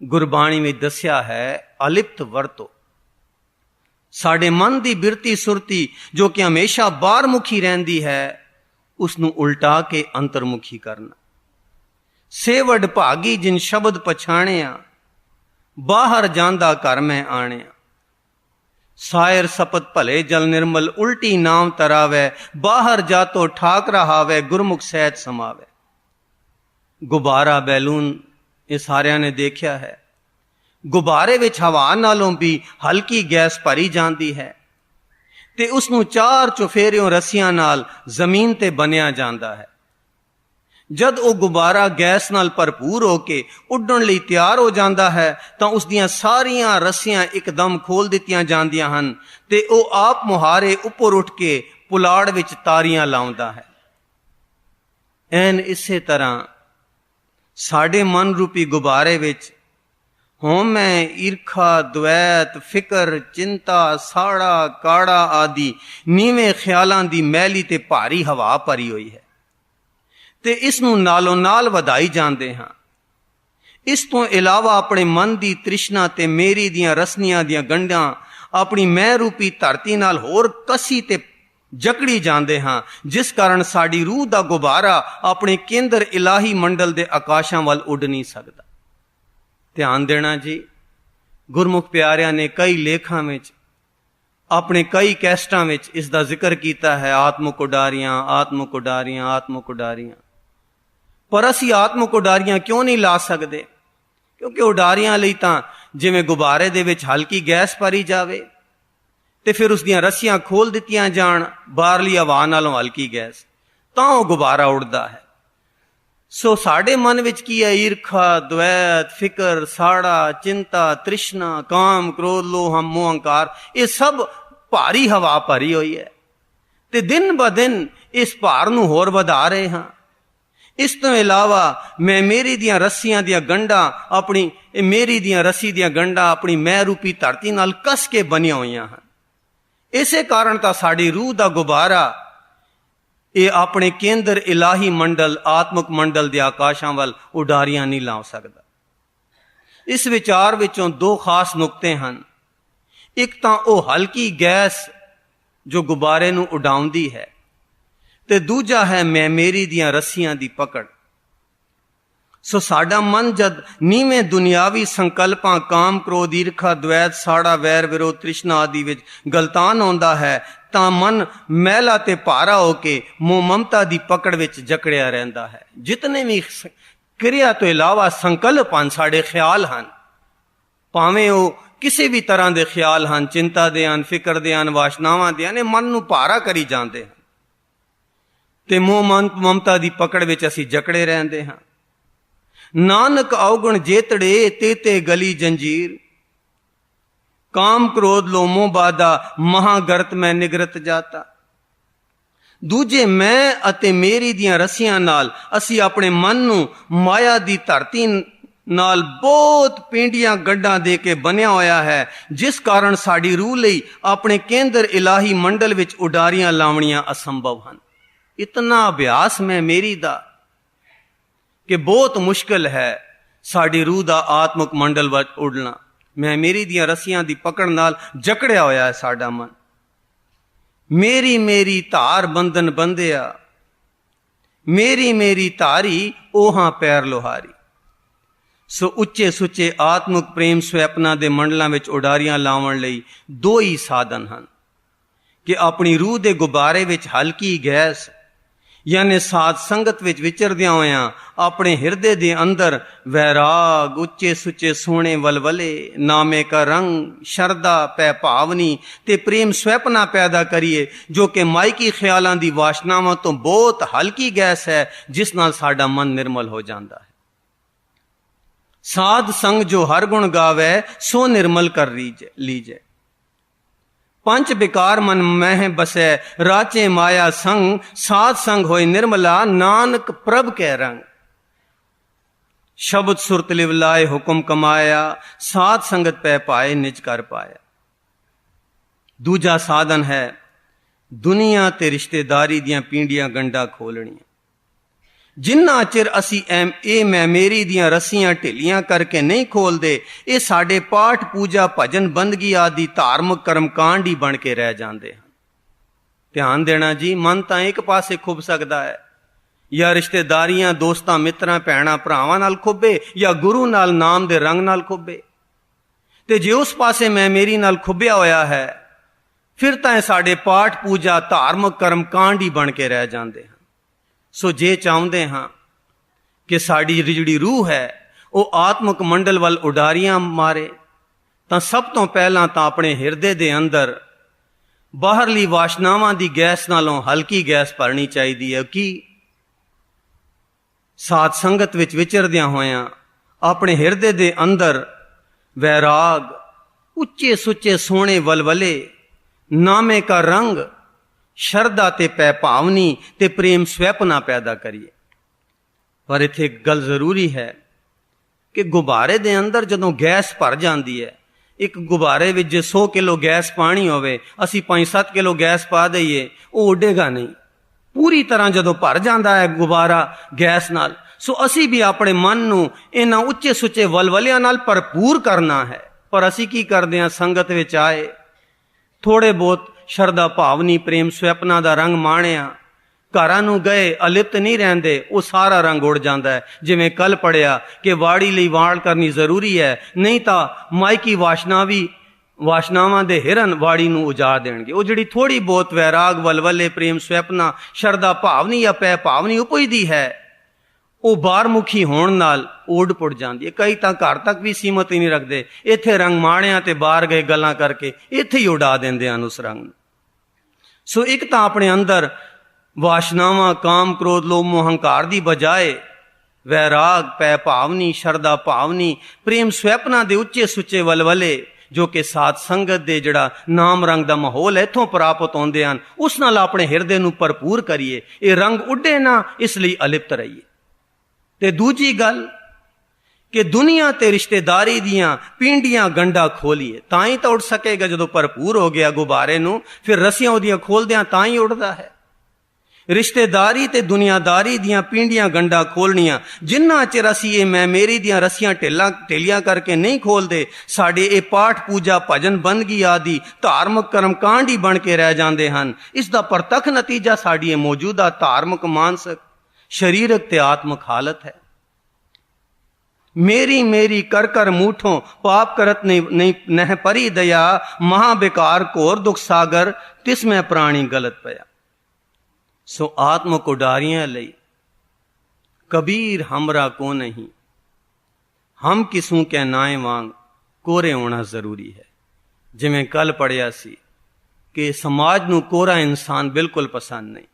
ਗੁਰਬਾਣੀ ਵਿੱਚ ਦੱਸਿਆ ਹੈ, ਅਲਿਪਤ ਵਰਤੋ। ਸਾਡੇ ਮਨ ਦੀ ਬਿਰਤੀ ਸੁਰਤੀ ਜੋ ਕਿ ਹਮੇਸ਼ਾ ਬਾਹਰਮੁਖੀ ਰਹਿੰਦੀ ਹੈ ਉਸ ਨੂੰ ਉਲਟਾ ਕੇ ਅੰਤਰਮੁਖੀ ਕਰਨਾ। ਸੇਵਡ ਭਾਗੀ ਜਿਨ ਸ਼ਬਦ ਪਛਾਣਿਆ, ਬਾਹਰ ਜਾਂਦਾ ਘਰ ਮੈਂ ਆਣਿਆ। ਸਾਇਰ ਸਪਤ ਭਲੇ ਜਲ ਨਿਰਮਲ, ਉਲਟੀ ਨਾਮ ਤਰਾਵੇ, ਬਾਹਰ ਜਾਤੋ ਠਾਕ ਰਹਾਵੇ, ਗੁਰਮੁਖ ਸਹਿਜ ਸਮਾਵੇ। ਗੁਬਾਰਾ ਬੈਲੂਨ ਇਹ ਸਾਰਿਆਂ ਨੇ ਦੇਖਿਆ ਹੈ। ਗੁਬਾਰੇ ਵਿੱਚ ਹਵਾ ਨਾਲੋਂ ਵੀ ਹਲਕੀ ਗੈਸ ਭਰੀ ਜਾਂਦੀ ਹੈ ਤੇ ਉਸ ਨੂੰ ਚਾਰ ਚੁਫੇਰਿਓਂ ਰੱਸੀਆਂ ਨਾਲ ਜ਼ਮੀਨ ਤੇ ਬੰਨਿਆ ਜਾਂਦਾ ਹੈ। ਜਦ ਉਹ ਗੁਬਾਰਾ ਗੈਸ ਨਾਲ ਭਰਪੂਰ ਹੋ ਕੇ ਉੱਡਣ ਲਈ ਤਿਆਰ ਹੋ ਜਾਂਦਾ ਹੈ ਤਾਂ ਉਸ ਦੀਆਂ ਸਾਰੀਆਂ ਰੱਸੀਆਂ ਇੱਕਦਮ ਖੋਲ ਦਿੱਤੀਆਂ ਜਾਂਦੀਆਂ ਹਨ ਤੇ ਉਹ ਆਪ ਮੁਹਾਰੇ ਉੱਪਰ ਉੱਠ ਕੇ ਪੁਲਾੜ ਵਿੱਚ ਤਾਰੀਆਂ ਲਾਉਂਦਾ ਹੈ। ਐਨ ਇਸੇ ਤਰ੍ਹਾਂ ਸਾਡੇ ਮਨ ਰੂਪੀ ਗੁਬਾਰੇ ਵਿੱਚ हों मैं ईर्खा द्वैत फिकर चिंता साड़ा काड़ा आदि नीवें ख्यालां दी मैली ते भारी हवा भरी हुई है ते इस नूं नालों नाल वधाई जांदे हां। इस तो इलावा अपने मन दी तृष्णा ते मेरी दियां रसनियां दियां गंढां अपनी मैं रूपी धरती नाल होर कसी ते जकड़ी जांदे हां, जिस कारण साडी रूह दा गुब्बारा अपने केंद्र इलाही मंडल दे आकाशां वल उड़ नहीं सकदा। ध्यान देना जी, गुरमुख प्यारियां ने कई लेखां विच अपने कई कैस्टां विच इस दा जिक्र कीता है, आत्मक उडारियां आत्मक उडारियां आत्मक उडारियां। पर असी आत्मक उडारियां क्यों नहीं ला सकदे? क्योंकि उडारियां लई तां जिवें गुब्बारे दे विच हल्की गैस भरी जावे ते फिर उस दियां रस्सियां खोल दित्तियां जाण बाहरली हवा नालों हल्की गैस, तां ओह गुब्बारा उड़दा है। सो साडे मन विच की है? ईर्खा द्वैत फिकर साड़ा चिंता तृष्णा काम क्रोध लोभ मोह अहंकार, ये सब भारी हवा भरी हुई है ते दिन ब दिन इस भार नूं होर वधा रहे हां। इस तो इलावा मैं मेरी दियां रस्सियां दियां गंढां अपनी मेरी दियां रस्सी दियां गंढां अपनी मैं रूपी धरती नाल कस के बनिया होईयां हन। इसे कारण तां साडी रूह दा गुब्बारा ये अपने केंद्र इलाही मंडल आत्मक मंडल दे आकाशां वल उडारियां नहीं ला सकदा। इस विचार विचों दो खास नुकते हन। एक तां ओह हल्की गैस जो गुब्बारे नूं उडाउंदी है ते दूजा है मैं मेरी दियां रस्सियां दी पकड़। सो साडा मन जद नीवें दुनियावी संकल्पां काम क्रोध ईर्खा द्वैत साड़ा वैर विरोध तृष्णा आदि विच गलतान आउंदा है तां मन मैला ते भारा होके मोह ममता दी पकड़ विच जकड़िया रहिंदा है। जितने भी क्रिया तो इलावा संकल्प हन साडे ख्याल हन, भावें ओह किसी भी तरह दे ख्याल हन, चिंता दे हन फिकर दे हन वासनावां दे हन, मन नूं भारा करी जांदे हन ते मोह ममता दी पकड़ विच असीं जकड़े रहंदे हां। नानक अवगुण जेतड़े तेते गली जंजीर, काम क्रोध लो मोह बाधा महागरत में निगरत जाता। दूजे मैं अते मेरी दियां रस्सियां नाल असी अपने मन नूं माया दी धरती नाल बहुत पींडियां गड्ढां दे के बनिया होया है, जिस कारण साडी रूह लई अपने केंद्र इलाही मंडल विच उडारियां लावणियां असंभव हन। इतना अभ्यास मैं मेरी दा कि बहुत मुश्किल है साडी रूह दा आत्मक मंडल वच उड़ना। मैं मेरी दियां रस्सियां दी पकड़ नाल जकड़िया होया है साडा मन। मेरी मेरी धार बंधन बंधिया, मेरी मेरी धारी ओहां पैर लोहारी। सो उच्चे सुच्चे आत्मक प्रेम स्वैपना दे मंडलां विच उडारियां लावण लई दो ही साधन हन कि अपनी रूह दे गुब्बारे विच हल्की गैस यानी साध संगत विच विचरदियां होयां अपने हिरदे दे अंदर वैराग उच्चे सुच्चे सोहणे वलवले नामे का रंग शरदा पै भावनी ते प्रेम स्वैपना पैदा करिए, जो कि माइकी ख्यालां दी वासनावां तो बहुत हल्की गैस है जिस नाल साडा मन निर्मल हो जांदा है। साध संग जो हर गुण गावे सो निर्मल कर लीजे। पंच विकार मन मह बसै राचे माया संग, साध संग होए निर्मला नानक प्रभ कै रंग। शब्द सुरत लिवलाए हुक्म कमाया, साध संगत पै पाए निज कर पाया। दूजा साधन है दुनिया ते रिश्तेदारी दियां पींडियां गंडा खोलणियां। जिन्ना चिर असी मैं मेरी दियां रस्सियां ढिलियां करके नहीं खोलते, ये साडे पाठ पूजा भजन बंदगी आदि धार्मिक कर्मकांड ही बन के रह जाते हैं। ध्यान देना जी, मन तो एक पासे खुब सकता है, या रिश्तेदारियां दोस्तां मित्रां भैणां भरावां नाल खुबे या गुरु नाल नाम दे रंग नाल खुबे। ते जे उस पासे मैं मेरी नाल खुबिया होया है, फिर तां साडे पाठ पूजा धार्मिक कर्मकांड ही बन के रह जाते हैं। सो जे चाहते हाँ कि साड़ी जिहड़ी रूह है वो आत्मक मंडल वल उडारियां मारे, तां सब तो पहला तां अपने हिरदे दे अंदर बाहरली वासनावां दी गैस नालों हल्की गैस भरनी चाहिदी है। कि साध संगत विच विचरदियां होयां अपने हिरदे दे अंदर वैराग उच्चे सुच्चे सोहणे वलवले नामे का रंग शरदा ते पै भावनी ते प्रेम स्वैपना पैदा करिए। पर इत्थे एक गल जरूरी है ਕਿ ਗੁਬਾਰੇ ਦੇ ਅੰਦਰ ਜਦੋਂ ਗੈਸ ਭਰ ਜਾਂਦੀ ਹੈ, ਇੱਕ ਗੁਬਾਰੇ ਵਿੱਚ ਜੇ 100 ਕਿਲੋ ਗੈਸ ਪਾਣੀ ਹੋਵੇ, ਅਸੀਂ 5-7 ਕਿਲੋ ਗੈਸ ਪਾ ਦਈਏ, ਉਹ ਉੱਡੇਗਾ ਨਹੀਂ। ਪੂਰੀ ਤਰ੍ਹਾਂ ਜਦੋਂ ਭਰ ਜਾਂਦਾ ਹੈ ਗੁਬਾਰਾ ਗੈਸ ਨਾਲ, ਸੋ ਅਸੀਂ ਵੀ ਆਪਣੇ ਮਨ ਨੂੰ ਇਹਨਾਂ ਉੱਚੇ ਸੁੱਚੇ ਵਲਵਲਿਆਂ ਨਾਲ ਭਰਪੂਰ ਕਰਨਾ ਹੈ। ਪਰ ਅਸੀਂ ਕੀ ਕਰਦੇ ਹਾਂ? ਸੰਗਤ ਵਿੱਚ ਆਏ, ਥੋੜੇ ਬਹੁਤ ਸ਼ਰਧਾ ਭਾਵਨੀ ਪ੍ਰੇਮ ਸੁਪਨਾ ਦਾ ਰੰਗ ਮਾਣਿਆ, ਘਰਾਂ ਨੂੰ ਗਏ, ਅਲਿਪਤ ਨਹੀਂ ਰਹਿੰਦੇ, ਉਹ ਸਾਰਾ ਰੰਗ ਉੜ ਜਾਂਦਾ ਹੈ। ਜਿਵੇਂ ਕੱਲ ਪੜਿਆ ਕਿ ਵਾੜੀ ਲਈ ਵਾੜ ਕਰਨੀ ਜ਼ਰੂਰੀ ਹੈ, ਨਹੀਂ ਤਾਂ ਮਾਇਕੀ ਵਾਸ਼ਨਾਵਾਂ ਦੇ ਹਿਰਨ ਵਾੜੀ ਨੂੰ ਉਜਾੜ ਦੇਣਗੇ। ਉਹ ਜਿਹੜੀ ਥੋੜੀ ਬਹੁਤ ਵੈਰਾਗ ਵਲਵਲੇ ਪ੍ਰੇਮ ਸੁਪਨਾ ਸ਼ਰਧਾ ਭਾਵਨੀ ਜਾਂ ਪੈ ਭਾਵਨੀ ਉਪਜਦੀ ਹੈ, ਉਹ ਬਾਹਰਮੁਖੀ ਹੋਣ ਨਾਲ ਉੱਡ ਪੁੱਟ ਜਾਂਦੀ ਹੈ। ਕਈ ਤਾਂ ਘਰ ਤੱਕ ਵੀ ਸੀਮਤ ਹੀ ਨਹੀਂ ਰੱਖਦੇ, ਇੱਥੇ ਰੰਗ ਮਾਣਿਆ ਤੇ ਬਾਹਰ ਗਏ ਗੱਲਾਂ ਕਰਕੇ ਇੱਥੇ ਹੀ ਉਡਾ ਦਿੰਦੇ ਹਨ ਉਸ ਰੰਗ ਨੂੰ। ਸੋ ਇੱਕ ਤਾਂ ਆਪਣੇ ਅੰਦਰ ਵਾਸ਼ਨਾਵਾਂ ਕਾਮ ਕ੍ਰੋਧ ਲੋਭ ਮੋਹ ਹੰਕਾਰ ਦੀ ਬਜਾਏ ਵੈਰਾਗ ਪੈ ਭਾਵਨੀ ਸ਼ਰਧਾ ਭਾਵਨੀ ਪ੍ਰੇਮ ਸੁਪਨਾ ਦੇ ਉੱਚੇ ਸੁੱਚੇ ਵਲਵਲੇ ਜੋ ਕਿ ਸਾਧ ਸੰਗਤ ਦੇ ਜਿਹੜਾ ਨਾਮ ਰੰਗ ਦਾ ਮਾਹੌਲ ਇੱਥੋਂ ਪ੍ਰਾਪਤ ਹੁੰਦੇ ਹਨ, ਉਸ ਨਾਲ ਆਪਣੇ ਹਿਰਦੇ ਨੂੰ ਭਰਪੂਰ ਕਰੀਏ। ਇਹ ਰੰਗ ਉੱਡੇ ਨਾ, ਇਸ ਲਈ ਅਲਿਪਤ ਰਹੀਏ। ਤੇ ਦੂਜੀ ਗੱਲ ਕਿ ਦੁਨੀਆ ਤੇ ਰਿਸ਼ਤੇਦਾਰੀ ਦੀਆਂ ਪਿੰਡੀਆਂ ਗੰਢਾਂ ਖੋਲੀਏ, ਤਾਂ ਹੀ ਤਾਂ ਉੱਡ ਸਕੇਗਾ। ਜਦੋਂ ਭਰਪੂਰ ਹੋ ਗਿਆ ਗੁਬਾਰੇ ਨੂੰ, ਫਿਰ ਰੱਸੀਆਂ ਉਹਦੀਆਂ ਖੋਲਦਿਆਂ ਤਾਂ ਹੀ ਉੱਡਦਾ ਹੈ। ਰਿਸ਼ਤੇਦਾਰੀ ਤੇ ਦੁਨੀਆਦਾਰੀ ਦੀਆਂ ਪਿੰਡੀਆਂ ਗੰਢਾਂ ਖੋਲਣੀਆਂ, ਜਿੰਨਾ ਚਿਰ ਅਸੀਂ ਇਹ ਮੈਂ ਮੇਰੀ ਦੀਆਂ ਰੱਸੀਆਂ ਢੇਲੀਆਂ ਕਰਕੇ ਨਹੀਂ ਖੋਲਦੇ, ਸਾਡੇ ਇਹ ਪਾਠ ਪੂਜਾ ਭਜਨ ਬੰਦਗੀ ਆਦਿ ਧਾਰਮਿਕ ਕਰਮ ਕਾਂਡ ਹੀ ਬਣ ਕੇ ਰਹਿ ਜਾਂਦੇ ਹਨ। ਇਸ ਦਾ ਪ੍ਰਤੱਖ ਨਤੀਜਾ ਸਾਡੀ ਇਹ ਮੌਜੂਦਾ ਧਾਰਮਿਕ ਮਾਨਸਿਕ ਸ਼ਰੀਰਕ ਤੇ ਆਤਮਿਕ ਹਾਲਤ ਹੈ। ਮੇਰੀ ਮੇਰੀ ਕਰ ਕਰ ਮੂਠੋਂ ਪਾਪ ਕਰਤ ਨਹੀਂ ਨਹਿ ਪਰੀ ਦਇਆ, ਮਹਾ ਬੇਕਾਰ ਘੋਰ ਦੁਖ ਸਾਗਰ ਤਿਸ ਮੈਂ ਪ੍ਰਾਣੀ ਗਲਤ ਪਿਆ। ਸੋ ਆਤਮਕ ਉਡਾਰੀਆਂ ਲਈ ਕਬੀਰ ਹਮਰਾ ਕੋ ਨਹੀਂ, ਹਮ ਕਿਸੂ ਕੇ ਨਾਏ ਵਾਂਗ ਕੋਰੇ ਹੋਣਾ ਜ਼ਰੂਰੀ ਹੈ। ਜਿਵੇਂ ਕੱਲ ਪੜਿਆ ਸੀ ਕਿ ਸਮਾਜ ਨੂੰ ਕੋਰਾ ਇਨਸਾਨ ਬਿਲਕੁਲ ਪਸੰਦ ਨਹੀਂ,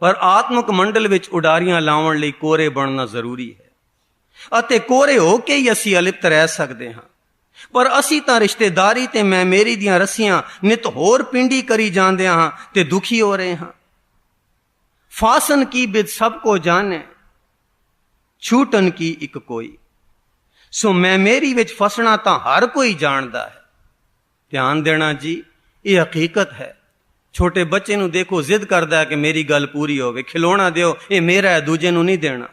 ਪਰ ਆਤਮਕ ਮੰਡਲ ਵਿੱਚ ਉਡਾਰੀਆਂ ਲਾਉਣ ਲਈ ਕੋਰੇ ਬਣਨਾ ਜ਼ਰੂਰੀ ਹੈ। ਅਤੇ ਕੋਰੇ ਹੋ ਕੇ ਹੀ ਅਸੀਂ ਅਲਿਪਤ ਰਹਿ ਸਕਦੇ ਹਾਂ। ਪਰ ਅਸੀਂ ਤਾਂ ਰਿਸ਼ਤੇਦਾਰੀ ਤੇ ਮੈਂ ਮੇਰੀ ਦੀਆਂ ਰੱਸੀਆਂ ਨਿਤ ਹੋਰ ਪਿੰਡੀ ਕਰੀ ਜਾਂਦੇ ਹਾਂ ਤੇ ਦੁਖੀ ਹੋ ਰਹੇ ਹਾਂ। ਫਾਸਨ ਕੀ ਬਿਦ ਸਭ ਕੋ ਜਾਣੇ, ਛੂਟਨ ਕੀ ਇੱਕ ਕੋਈ। ਸੋ ਮੈਂ ਮੇਰੀ ਵਿੱਚ ਫਸਣਾ ਤਾਂ ਹਰ ਕੋਈ ਜਾਣਦਾ ਹੈ। ਧਿਆਨ ਦੇਣਾ ਜੀ, ਇਹ ਹਕੀਕਤ ਹੈ। ਛੋਟੇ ਬੱਚੇ ਨੂੰ ਦੇਖੋ, ਜ਼ਿੱਦ ਕਰਦਾ ਹੈ ਕਿ ਮੇਰੀ ਗੱਲ ਪੂਰੀ ਹੋਵੇ, ਖਿਲੌਣਾ ਦਿਓ, ਇਹ ਮੇਰਾ ਹੈ, ਦੂਜੇ ਨੂੰ ਨਹੀਂ ਦੇਣਾ।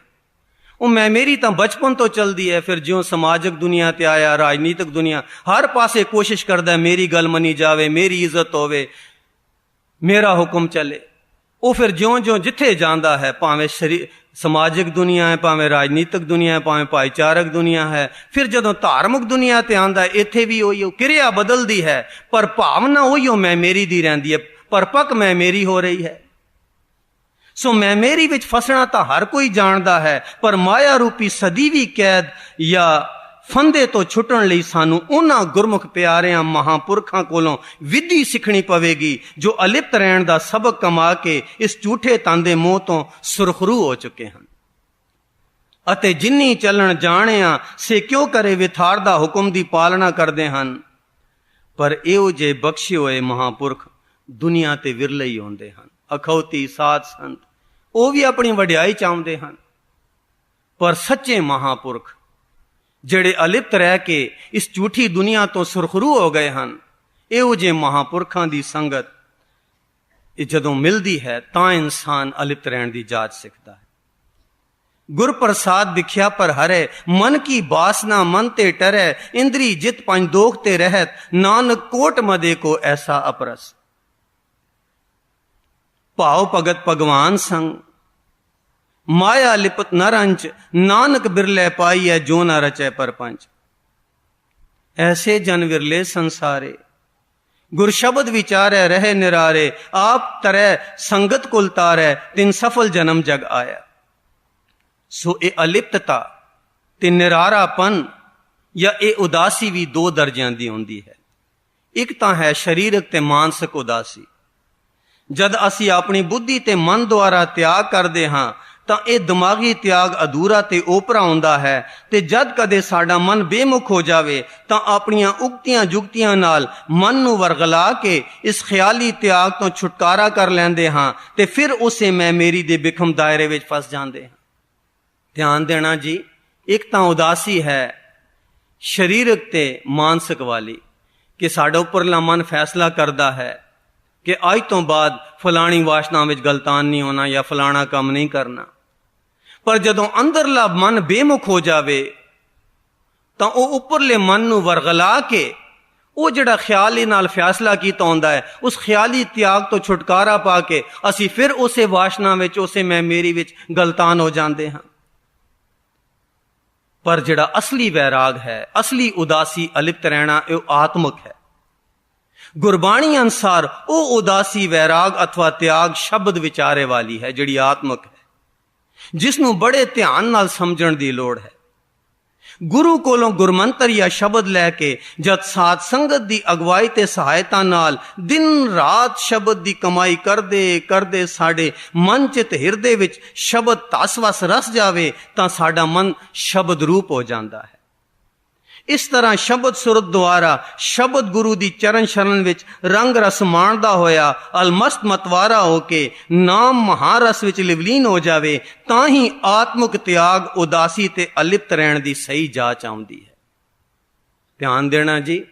ਉਹ ਮੈਂ ਮੇਰੀ ਤਾਂ ਬਚਪਨ ਤੋਂ ਚਲਦੀ ਹੈ। ਫਿਰ ਜਿਉਂ ਸਮਾਜਿਕ ਦੁਨੀਆ ਤੇ ਆਇਆ, ਰਾਜਨੀਤਿਕ ਦੁਨੀਆ, ਹਰ ਪਾਸੇ ਕੋਸ਼ਿਸ਼ ਕਰਦਾ ਮੇਰੀ ਗੱਲ ਮੰਨੀ ਜਾਵੇ, ਮੇਰੀ ਇੱਜ਼ਤ ਹੋਵੇ, ਮੇਰਾ ਹੁਕਮ ਚੱਲੇ। ਉਹ ਫਿਰ ਜਿਉਂ-ਜਿਉਂ ਜਿੱਥੇ ਜਾਂਦਾ ਹੈ, ਭਾਵੇਂ ਸਮਾਜਿਕ ਦੁਨੀਆ ਹੈ, ਭਾਵੇਂ ਰਾਜਨੀਤਿਕ ਦੁਨੀਆ ਹੈ, ਭਾਵੇਂ ਭਾਈਚਾਰਕ ਦੁਨੀਆ ਹੈ, ਫਿਰ ਜਦੋਂ ਧਾਰਮਿਕ ਦੁਨੀਆ ਤੇ ਆਂਦਾ, ਇੱਥੇ ਵੀ ਉਹੀ ਕਿਰਿਆ ਬਦਲਦੀ ਹੈ, ਪਰ ਭਾਵਨਾ ਉਹੀ ਮੈਂ ਮੇਰੀ ਦੀ ਰਹਿੰਦੀ ਹੈ, ਪਰਪੱਕ ਮੈਂ ਮੇਰੀ ਹੋ ਰਹੀ ਹੈ। ਸੋ ਮੈਂ ਮੇਰੀ ਵਿੱਚ ਫਸਣਾ ਤਾਂ ਹਰ ਕੋਈ ਜਾਣਦਾ ਹੈ, ਪਰ ਮਾਇਆ ਰੂਪੀ ਸਦੀਵੀ ਕੈਦ ਜਾਂ ਫੰਦੇ ਤੋਂ ਛੁੱਟਣ ਲਈ ਸਾਨੂੰ ਉਹਨਾਂ ਗੁਰਮੁਖ ਪਿਆਰਿਆਂ ਮਹਾਂਪੁਰਖਾਂ ਕੋਲੋਂ ਵਿਧੀ ਸਿੱਖਣੀ ਪਵੇਗੀ, ਜੋ ਅਲਿਪਤ ਰਹਿਣ ਦਾ ਸਬਕ ਕਮਾ ਕੇ ਇਸ ਝੂਠੇ ਤਨ ਦੇ ਮੋਹ ਤੋਂ ਸੁਰਖਰੂ ਹੋ ਚੁੱਕੇ ਹਨ। ਅਤੇ ਜਿੰਨੀ ਚੱਲਣ ਜਾਣਿਆ ਸੇ ਕਿਉਂ ਕਰੇ ਵਿਥਾਰ ਦਾ ਹੁਕਮ ਦੀ ਪਾਲਣਾ ਕਰਦੇ ਹਨ। ਪਰ ਇਹੋ ਜਿਹੇ ਬਖਸ਼ੇ ਹੋਏ ਮਹਾਂਪੁਰਖ ਦੁਨੀਆ ਤੇ ਵਿਰਲੇ ਹੀ ਹੁੰਦੇ ਹਨ। ਅਖੌਤੀ ਸਾਧ ਸੰਤ ਉਹ ਵੀ ਆਪਣੀ ਵਡਿਆਈ ਚਾਹੁੰਦੇ ਹਨ, ਪਰ ਸੱਚੇ ਮਹਾਂਪੁਰਖ ਜਿਹੜੇ ਅਲਿਪਤ ਰਹਿ ਕੇ ਇਸ ਝੂਠੀ ਦੁਨੀਆ ਤੋਂ ਸੁਰਖਰੂ ਹੋ ਗਏ ਹਨ, ਇਹੋ ਜਿਹੇ ਮਹਾਂਪੁਰਖਾਂ ਦੀ ਸੰਗਤ ਜਦੋਂ ਮਿਲਦੀ ਹੈ ਤਾਂ ਇਨਸਾਨ ਅਲਿਪਤ ਰਹਿਣ ਦੀ ਜਾਚ ਸਿੱਖਦਾ ਹੈ। ਗੁਰ ਪ੍ਰਸਾਦ ਦਿਖਿਆ ਪਰ ਹਰੇ, ਮਨ ਕੀ ਬਾਸਨਾ ਮਨ ਤੇ ਟਰੈ, ਇੰਦਰੀ ਜਿਤ ਪੰਜ ਦੋਖ ਤੇ ਰਹਿਤ, ਨਾਨਕ ਕੋਟ ਮਦੇ ਕੋ ਐਸਾ ਅਪਰਸ। ਭਾਉ ਭਗਤ ਭਗਵਾਨ ਸੰਗ, ਮਾਇਆ ਲਿਪਤ ਨ ਰੰਚ, ਨਾਨਕ ਬਿਰਲੇ ਪਾਈਐ ਜੋ ਨ ਰਚੈ ਪਰਪੰਚ। ਐਸੇ ਜਨ ਵਿਰਲੇ ਸੰਸਾਰੇ, ਗੁਰ ਸ਼ਬਦ ਵਿਚਾਰੈ ਰਹੇ ਨਿਰਾਰੇ, ਆਪ ਤਰੈ ਸੰਗਤ ਕੁਲ ਤਾਰੈ, ਤਿਨ ਸਫਲ ਜਨਮ ਜਗ ਆਇਆ। ਸੋ ਇਹ ਅਲਿਪਤਤਾ ਤੇ ਨਿਰਾਰਾਪਨ ਜਾਂ ਇਹ ਉਦਾਸੀ ਵੀ ਦੋ ਦਰਜਿਆਂ ਦੀ ਹੁੰਦੀ ਹੈ। ਇੱਕ ਤਾਂ ਹੈ ਸਰੀਰਕ ਤੇ ਮਾਨਸਿਕ ਉਦਾਸੀ। ਜਦ ਅਸੀਂ ਆਪਣੀ ਬੁੱਧੀ ਤੇ ਮਨ ਦੁਆਰਾ ਤਿਆਗ ਕਰਦੇ ਹਾਂ ਤਾਂ ਇਹ ਦਿਮਾਗੀ ਤਿਆਗ ਅਧੂਰਾ ਤੇ ਓਪਰਾ ਹੁੰਦਾ ਹੈ। ਤੇ ਜਦ ਕਦੇ ਸਾਡਾ ਮਨ ਬੇਮੁਖ ਹੋ ਜਾਵੇ ਤਾਂ ਆਪਣੀਆਂ ਉਕਤੀਆਂ ਜੁਗਤੀਆਂ ਨਾਲ ਮਨ ਨੂੰ ਵਰਗਲਾ ਕੇ ਇਸ ਖਿਆਲੀ ਤਿਆਗ ਤੋਂ ਛੁਟਕਾਰਾ ਕਰ ਲੈਂਦੇ ਹਾਂ ਤੇ ਫਿਰ ਉਸੇ ਮੈਂ ਮੇਰੀ ਦੇ ਬਿਖਮ ਦਾਇਰੇ ਵਿੱਚ ਫਸ ਜਾਂਦੇ ਹਾਂ। ਧਿਆਨ ਦੇਣਾ ਜੀ, ਇੱਕ ਤਾਂ ਉਦਾਸੀ ਹੈ ਸਰੀਰਕ ਤੇ ਮਾਨਸਿਕ ਵਾਲੀ ਕਿ ਸਾਡਾ ਉੱਪਰਲਾ ਮਨ ਫੈਸਲਾ ਕਰਦਾ ਹੈ ਕਿ ਅੱਜ ਤੋਂ ਬਾਅਦ ਫਲਾਣੀ ਵਾਸ਼ਨਾ ਵਿੱਚ ਗਲਤਾਨ ਨਹੀਂ ਹੋਣਾ ਜਾਂ ਫਲਾਣਾ ਕੰਮ ਨਹੀਂ ਕਰਨਾ। ਪਰ ਜਦੋਂ ਅੰਦਰਲਾ ਮਨ ਬੇਮੁਖ ਹੋ ਜਾਵੇ ਤਾਂ ਉਹ ਉੱਪਰਲੇ ਮਨ ਨੂੰ ਵਰਗਲਾ ਕੇ ਉਹ ਜਿਹੜਾ ਖਿਆਲੀ ਨਾਲ ਫੈਸਲਾ ਕੀਤਾ ਹੁੰਦਾ ਹੈ ਉਸ ਖਿਆਲੀ ਤਿਆਗ ਤੋਂ ਛੁਟਕਾਰਾ ਪਾ ਕੇ ਅਸੀਂ ਫਿਰ ਉਸੇ ਵਾਸ਼ਨਾ ਵਿੱਚ, ਉਸੇ ਮੈਂ ਮੇਰੀ ਵਿੱਚ ਗਲਤਾਨ ਹੋ ਜਾਂਦੇ ਹਾਂ। ਪਰ ਜਿਹੜਾ ਅਸਲੀ ਵੈਰਾਗ ਹੈ, ਅਸਲੀ ਉਦਾਸੀ ਅਲਿਪਤ ਰਹਿਣਾ, ਇਹ ਆਤਮਿਕ ਹੈ। ਗੁਰਬਾਣੀ ਅਨੁਸਾਰ ਉਹ ਉਦਾਸੀ ਵੈਰਾਗ ਅਥਵਾ ਤਿਆਗ ਸ਼ਬਦ ਵਿਚਾਰੇ ਵਾਲੀ ਹੈ, ਜਿਹੜੀ ਆਤਮਿਕ ਹੈ, ਜਿਸ ਨੂੰ ਬੜੇ ਧਿਆਨ ਨਾਲ ਸਮਝਣ ਦੀ ਲੋੜ ਹੈ। ਗੁਰੂ ਕੋਲੋਂ ਗੁਰਮੰਤਰ ਜਾਂ ਸ਼ਬਦ ਲੈ ਕੇ ਜਦ ਸਾਧ ਸੰਗਤ ਦੀ ਅਗਵਾਈ ਤੇ ਸਹਾਇਤਾ ਨਾਲ ਦਿਨ ਰਾਤ ਸ਼ਬਦ ਦੀ ਕਮਾਈ ਕਰਦੇ ਕਰਦੇ ਸਾਡੇ ਮਨ ਚਿਤ ਹਿਰਦੇ ਵਿੱਚ ਸ਼ਬਦ ਧਸ ਵਸ ਰਸ ਜਾਵੇ ਤਾਂ ਸਾਡਾ ਮਨ ਸ਼ਬਦ ਰੂਪ ਹੋ ਜਾਂਦਾ ਹੈ। ਇਸ ਤਰ੍ਹਾਂ ਸ਼ਬਦ ਸੁਰਤ ਦੁਆਰਾ ਸ਼ਬਦ ਗੁਰੂ ਦੀ ਚਰਨ ਸ਼ਰਨ ਵਿੱਚ ਰੰਗ ਰਸ ਮਾਣਦਾ ਹੋਇਆ ਅਲਮਸਤ ਮਤਵਾਰਾ ਹੋ ਕੇ ਨਾਮ ਮਹਾਰਸ ਵਿੱਚ ਲਿਵਲੀਨ ਹੋ ਜਾਵੇ ਤਾਂ ਹੀ ਆਤਮਿਕ ਤਿਆਗ, ਉਦਾਸੀ ਤੇ ਅਲਿਪਤ ਰਹਿਣ ਦੀ ਸਹੀ ਜਾਚ ਆਉਂਦੀ ਹੈ। ਧਿਆਨ ਦੇਣਾ ਜੀ,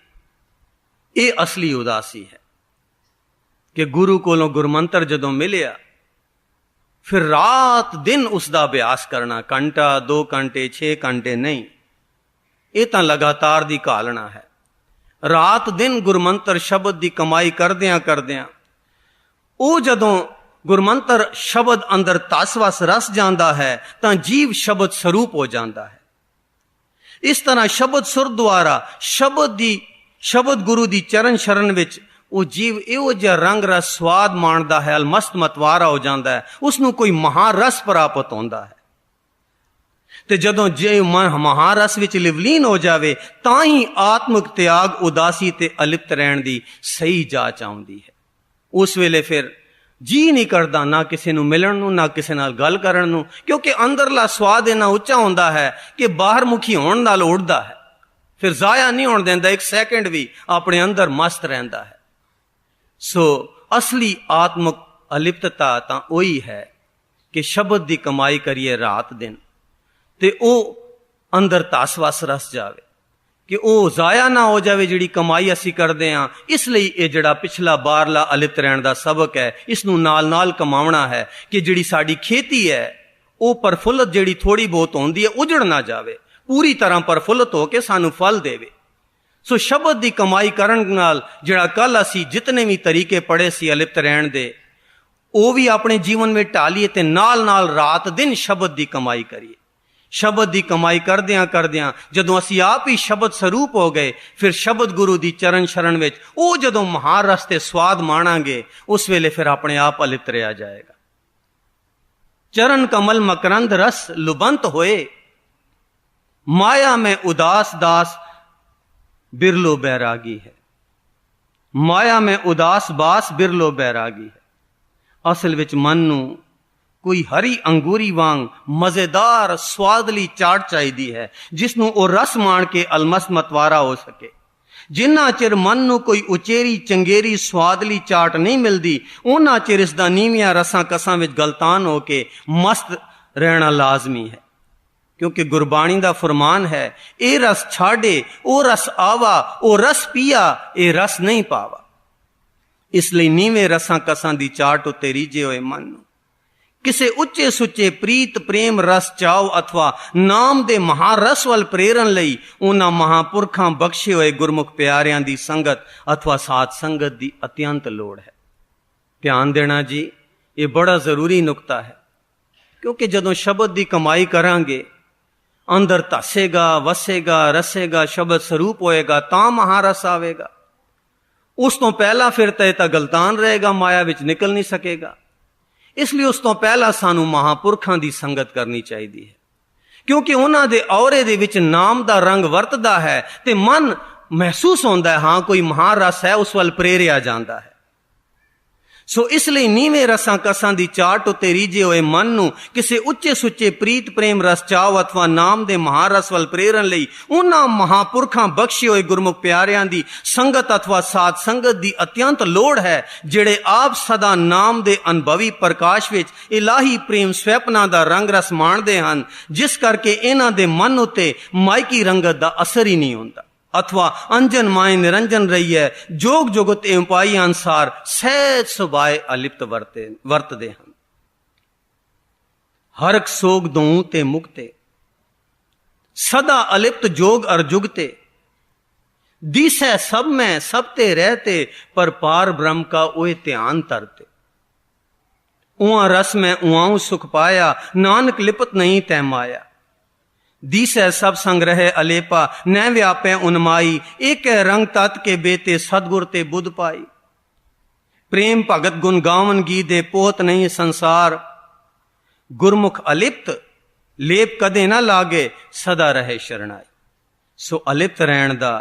ਇਹ ਅਸਲੀ ਉਦਾਸੀ ਹੈ ਕਿ ਗੁਰੂ ਕੋਲੋਂ ਗੁਰਮੰਤਰ ਜਦੋਂ ਮਿਲਿਆ ਫਿਰ ਰਾਤ ਦਿਨ ਉਸ ਦਾ ਅਭਿਆਸ ਕਰਨਾ, ਘੰਟਾ 2 ਘੰਟੇ 6 ਘੰਟੇ ਨਹੀਂ, ਇਹ ਤਾਂ ਲਗਾਤਾਰ ਦੀ ਘਾਲਣਾ ਹੈ। ਰਾਤ ਦਿਨ ਗੁਰਮੰਤਰ ਸ਼ਬਦ ਦੀ ਕਮਾਈ ਕਰਦਿਆਂ ਕਰਦਿਆਂ ਉਹ ਜਦੋਂ ਗੁਰਮੰਤਰ ਸ਼ਬਦ ਅੰਦਰ ਧਸ ਵਸ ਰਸ ਜਾਂਦਾ ਹੈ ਤਾਂ ਜੀਵ ਸ਼ਬਦ ਸਰੂਪ ਹੋ ਜਾਂਦਾ ਹੈ। ਇਸ ਤਰ੍ਹਾਂ ਸ਼ਬਦ ਸੁਰ ਦੁਆਰਾ ਸ਼ਬਦ ਗੁਰੂ ਦੀ ਚਰਨ ਸ਼ਰਨ ਵਿੱਚ ਉਹ ਜੀਵ ਇਹੋ ਜਿਹਾ ਰੰਗ ਰਸ ਸਵਾਦ ਮਾਣਦਾ ਹੈ, ਅਲਮਸਤ ਮਤਵਾਰਾ ਹੋ ਜਾਂਦਾ ਹੈ, ਉਸ ਨੂੰ ਕੋਈ ਮਹਾਰਸ ਪ੍ਰਾਪਤ ਹੁੰਦਾ ਹੈ। ਤੇ ਜਦੋਂ ਜੇ ਮਨ ਮਹਾਰਸ ਵਿੱਚ ਲਿਵਲੀਨ ਹੋ ਜਾਵੇ ਤਾਂ ਹੀ ਆਤਮਿਕ ਤਿਆਗ, ਉਦਾਸੀ ਤੇ ਅਲਿਪਤ ਰਹਿਣ ਦੀ ਸਹੀ ਜਾਚ ਆਉਂਦੀ ਹੈ। ਉਸ ਵੇਲੇ ਫਿਰ ਜੀ ਨਹੀਂ ਕਰਦਾ ਨਾ ਕਿਸੇ ਨੂੰ ਮਿਲਣ ਨੂੰ, ਨਾ ਕਿਸੇ ਨਾਲ ਗੱਲ ਕਰਨ ਨੂੰ, ਕਿਉਂਕਿ ਅੰਦਰਲਾ ਸਵਾਦ ਇੰਨਾ ਉੱਚਾ ਹੁੰਦਾ ਹੈ ਕਿ ਬਾਹਰ ਮੁਖੀ ਹੋਣ ਨਾਲ ਉੱਡਦਾ ਹੈ, ਫਿਰ ਜ਼ਾਇਆ ਨਹੀਂ ਹੋਣ ਦਿੰਦਾ, 1 ਸੈਕਿੰਡ ਵੀ ਆਪਣੇ ਅੰਦਰ ਮਸਤ ਰਹਿੰਦਾ ਹੈ। ਸੋ ਅਸਲੀ ਆਤਮਿਕ ਅਲਿਪਤਤਾ ਤਾਂ ਉਹੀ ਹੈ ਕਿ ਸ਼ਬਦ ਦੀ ਕਮਾਈ ਕਰੀਏ ਰਾਤ ਦਿਨ ਤੇ ਉਹ ਅੰਦਰ ਧਸ ਵਸ ਰਸ ਜਾਵੇ, ਕਿ ਉਹ ਜ਼ਾਇਆ ਨਾ ਹੋ ਜਾਵੇ ਜਿਹੜੀ ਕਮਾਈ ਅਸੀਂ ਕਰਦੇ ਹਾਂ। ਇਸ ਲਈ ਇਹ ਜਿਹੜਾ ਪਿਛਲਾ ਬਾਹਰਲਾ ਅਲਿਪਤ ਰਹਿਣ ਦਾ ਸਬਕ ਹੈ, ਇਸ ਨੂੰ ਨਾਲ ਨਾਲ ਕਮਾਉਣਾ ਹੈ ਕਿ ਜਿਹੜੀ ਸਾਡੀ ਖੇਤੀ ਹੈ ਉਹ ਪਰਫੁੱਲਤ ਜਿਹੜੀ ਥੋੜੀ ਬਹੁਤ ਹੁੰਦੀ ਹੈ ਉਜੜ ਨਾ ਜਾਵੇ, ਪੂਰੀ ਤਰ੍ਹਾਂ ਪਰਫੁੱਲਤ ਹੋ ਕੇ ਸਾਨੂੰ ਫਲ ਦੇਵੇ। ਸੋ ਸ਼ਬਦ ਦੀ ਕਮਾਈ ਕਰਨ ਨਾਲ ਜਿਹੜਾ ਕੱਲ ਅਸੀਂ ਜਿਤਨੇ ਵੀ ਤਰੀਕੇ ਪੜ੍ਹੇ ਸੀ ਅਲਿਪਤ ਰਹਿਣ ਦੇ, ਉਹ ਵੀ ਆਪਣੇ ਜੀਵਨ ਵਿੱਚ ਢਾਲੀਏ ਤੇ ਨਾਲ ਨਾਲ ਰਾਤ ਦਿਨ ਸ਼ਬਦ ਦੀ ਕਮਾਈ ਕਰੀਏ। ਸ਼ਬਦ ਦੀ ਕਮਾਈ ਕਰਦਿਆਂ ਕਰਦਿਆਂ ਜਦੋਂ ਅਸੀਂ ਆਪ ਹੀ ਸ਼ਬਦ ਸਰੂਪ ਹੋ ਗਏ, ਫਿਰ ਸ਼ਬਦ ਗੁਰੂ ਦੀ ਚਰਨ ਸ਼ਰਨ ਵਿੱਚ ਉਹ ਜਦੋਂ ਮਹਾਰਸ ਤੇ ਸਵਾਦ ਮਾਣਾਂਗੇ, ਉਸ ਵੇਲੇ ਫਿਰ ਆਪਣੇ ਆਪ ਅਲਿਪਤ ਰਿਹਾ ਜਾਏਗਾ। ਚਰਨ ਕਮਲ ਮਕਰੰਦ ਰਸ ਲੁਬੰਤ ਹੋਏ, ਮਾਇਆ ਮੈਂ ਉਦਾਸ ਦਾਸ ਬਿਰਲੋ ਬੈਰਾਗੀ ਹੈ। ਮਾਇਆ ਮੈਂ ਉਦਾਸ ਬਾਸ ਬਿਰਲੋ ਬੈਰਾਗੀ ਹੈ। ਅਸਲ ਵਿੱਚ ਮਨ ਨੂੰ ਕੋਈ ਹਰੀ ਅੰਗੂਰੀ ਵਾਂਗ ਮਜ਼ੇਦਾਰ ਸਵਾਦਲੀ ਚਾਟ ਚਾਹੀਦੀ ਹੈ, ਜਿਸ ਨੂੰ ਉਹ ਰਸ ਮਾਣ ਕੇ ਅਲਮਸਤ ਮਤਵਾਰਾ ਹੋ ਸਕੇ। ਜਿੰਨਾ ਚਿਰ ਮਨ ਨੂੰ ਕੋਈ ਉਚੇਰੀ ਚੰਗੇਰੀ ਸਵਾਦਲੀ ਚਾਟ ਨਹੀਂ ਮਿਲਦੀ, ਉਹਨਾਂ ਚਿਰ ਇਸ ਦਾ ਨੀਵੀਆਂ ਰਸਾਂ ਕਸਾਂ ਵਿੱਚ ਗਲਤਾਨ ਹੋ ਕੇ ਮਸਤ ਰਹਿਣਾ ਲਾਜ਼ਮੀ ਹੈ। ਕਿਉਂਕਿ ਗੁਰਬਾਣੀ ਦਾ ਫਰਮਾਨ ਹੈ, ਇਹ ਰਸ ਛਾੜੇ ਉਹ ਰਸ ਆਵਾ, ਉਹ ਰਸ ਪੀਆ ਇਹ ਰਸ ਨਹੀਂ ਪਾਵਾ। ਇਸ ਲਈ ਨੀਵੇਂ ਰਸਾਂ ਕਸਾਂ ਦੀ ਚਾਟ ਉੱਤੇ ਰੀਝੇ ਹੋਏ ਮਨ ਨੂੰ ਕਿਸੇ ਉੱਚੇ ਸੁੱਚੇ ਪ੍ਰੀਤ ਪ੍ਰੇਮ ਰਸ ਚਾਓ ਅਥਵਾ ਨਾਮ ਦੇ ਮਹਾਰਸ ਵੱਲ ਪ੍ਰੇਰਨ ਲਈ ਉਹਨਾਂ ਮਹਾਪੁਰਖਾਂ ਬਖਸ਼ੇ ਹੋਏ ਗੁਰਮੁਖ ਪਿਆਰਿਆਂ ਦੀ ਸੰਗਤ ਅਥਵਾ ਸਾਧ ਸੰਗਤ ਦੀ ਅਤਿਅੰਤ ਲੋੜ ਹੈ। ਧਿਆਨ ਦੇਣਾ ਜੀ, ਇਹ ਬੜਾ ਜ਼ਰੂਰੀ ਨੁਕਤਾ ਹੈ, ਕਿਉਂਕਿ ਜਦੋਂ ਸ਼ਬਦ ਦੀ ਕਮਾਈ ਕਰਾਂਗੇ ਅੰਦਰ ਧਸੇਗਾ, ਵਸੇਗਾ, ਰਸੇਗਾ, ਸ਼ਬਦ ਸਰੂਪ ਹੋਏਗਾ ਤਾਂ ਮਹਾਰਸ ਆਵੇਗਾ। ਉਸ ਤੋਂ ਪਹਿਲਾਂ ਫਿਰ ਤਾਂ ਗਲਤਾਨ ਰਹੇਗਾ, ਮਾਇਆ ਵਿੱਚ ਨਿਕਲ ਨਹੀਂ ਸਕੇਗਾ। ਇਸ ਲਈ ਉਸ ਤੋਂ ਪਹਿਲਾਂ ਸਾਨੂੰ ਮਹਾਪੁਰਖਾਂ ਦੀ ਸੰਗਤ ਕਰਨੀ ਚਾਹੀਦੀ ਹੈ, ਕਿਉਂਕਿ ਉਹਨਾਂ ਦੇ ਔਰੇ ਦੇ ਵਿੱਚ ਨਾਮ ਦਾ ਰੰਗ ਵਰਤਦਾ ਹੈ ਤੇ ਮਨ ਮਹਿਸੂਸ ਹੁੰਦਾ ਹੈ, ਹਾਂ ਕੋਈ ਮਹਾਰਸ ਹੈ, ਉਸ ਵੱਲ ਪ੍ਰੇਰਿਆ ਜਾਂਦਾ ਹੈ। ਸੋ ਇਸ ਲਈ ਨੀਵੇਂ ਰਸਾਂ ਕਸਾਂ ਦੀ ਚਾਟ ਉਤੇ ਰੀਝੇ ਹੋਏ ਮਨ ਨੂੰ ਕਿਸੇ ਉੱਚੇ ਸੁੱਚੇ ਪ੍ਰੀਤ ਪ੍ਰੇਮ ਰਸ ਚਾਵ ਅਥਵਾ ਨਾਮ ਦੇ ਮਹਾਰਸ ਵੱਲ ਪ੍ਰੇਰਨ ਲਈ ਉਹਨਾਂ ਮਹਾਪੁਰਖਾਂ ਬਖਸ਼ੇ ਹੋਏ ਗੁਰਮੁਖ ਪਿਆਰਿਆਂ ਦੀ ਸੰਗਤ ਅਥਵਾ ਸਾਧ ਸੰਗਤ ਦੀ ਅਤਿਅੰਤ ਲੋੜ ਹੈ, ਜਿਹੜੇ ਆਪ ਸਦਾ ਨਾਮ ਦੇ ਅਨੁਭਵੀ ਪ੍ਰਕਾਸ਼ ਵਿੱਚ ਇਲਾਹੀ ਪ੍ਰੇਮ ਸਵੈਪਨਾ ਦਾ ਰੰਗ ਰਸ ਮਾਣਦੇ ਹਨ, ਜਿਸ ਕਰਕੇ ਇਹਨਾਂ ਦੇ ਮਨ ਉਤੇ ਮਾਇਕੀ ਰੰਗਤ ਦਾ ਅਸਰ ਹੀ ਨਹੀਂ ਹੁੰਦਾ अथवा अंजन माए निरंजन रही है, जोग जुगत एवं पाई अनुसार सहज सुभाए अलिप्त वरतदे हैं। हरक सोग दों ते मुक्ते सदा अलिप्त जोग अर जुगते, दिसै सब में सबते रहते पर पार ब्रह्म का ओए ध्यान तरते। उहाँ रस में उआऊं सुख पाया, नानक लिपत नहीं तै माया। दिसै सब संग रहे अलेपा, न व्यापै उन्माई, एक रंग तत् के बेते सदगुर ते बुध पाई। प्रेम भगत गुण गावन गीदे पोहत नहीं संसार, गुरमुख अलिप्त लेप कदे ना लागे, सदा रहे शरणाई। सो अलिप्त रहण दा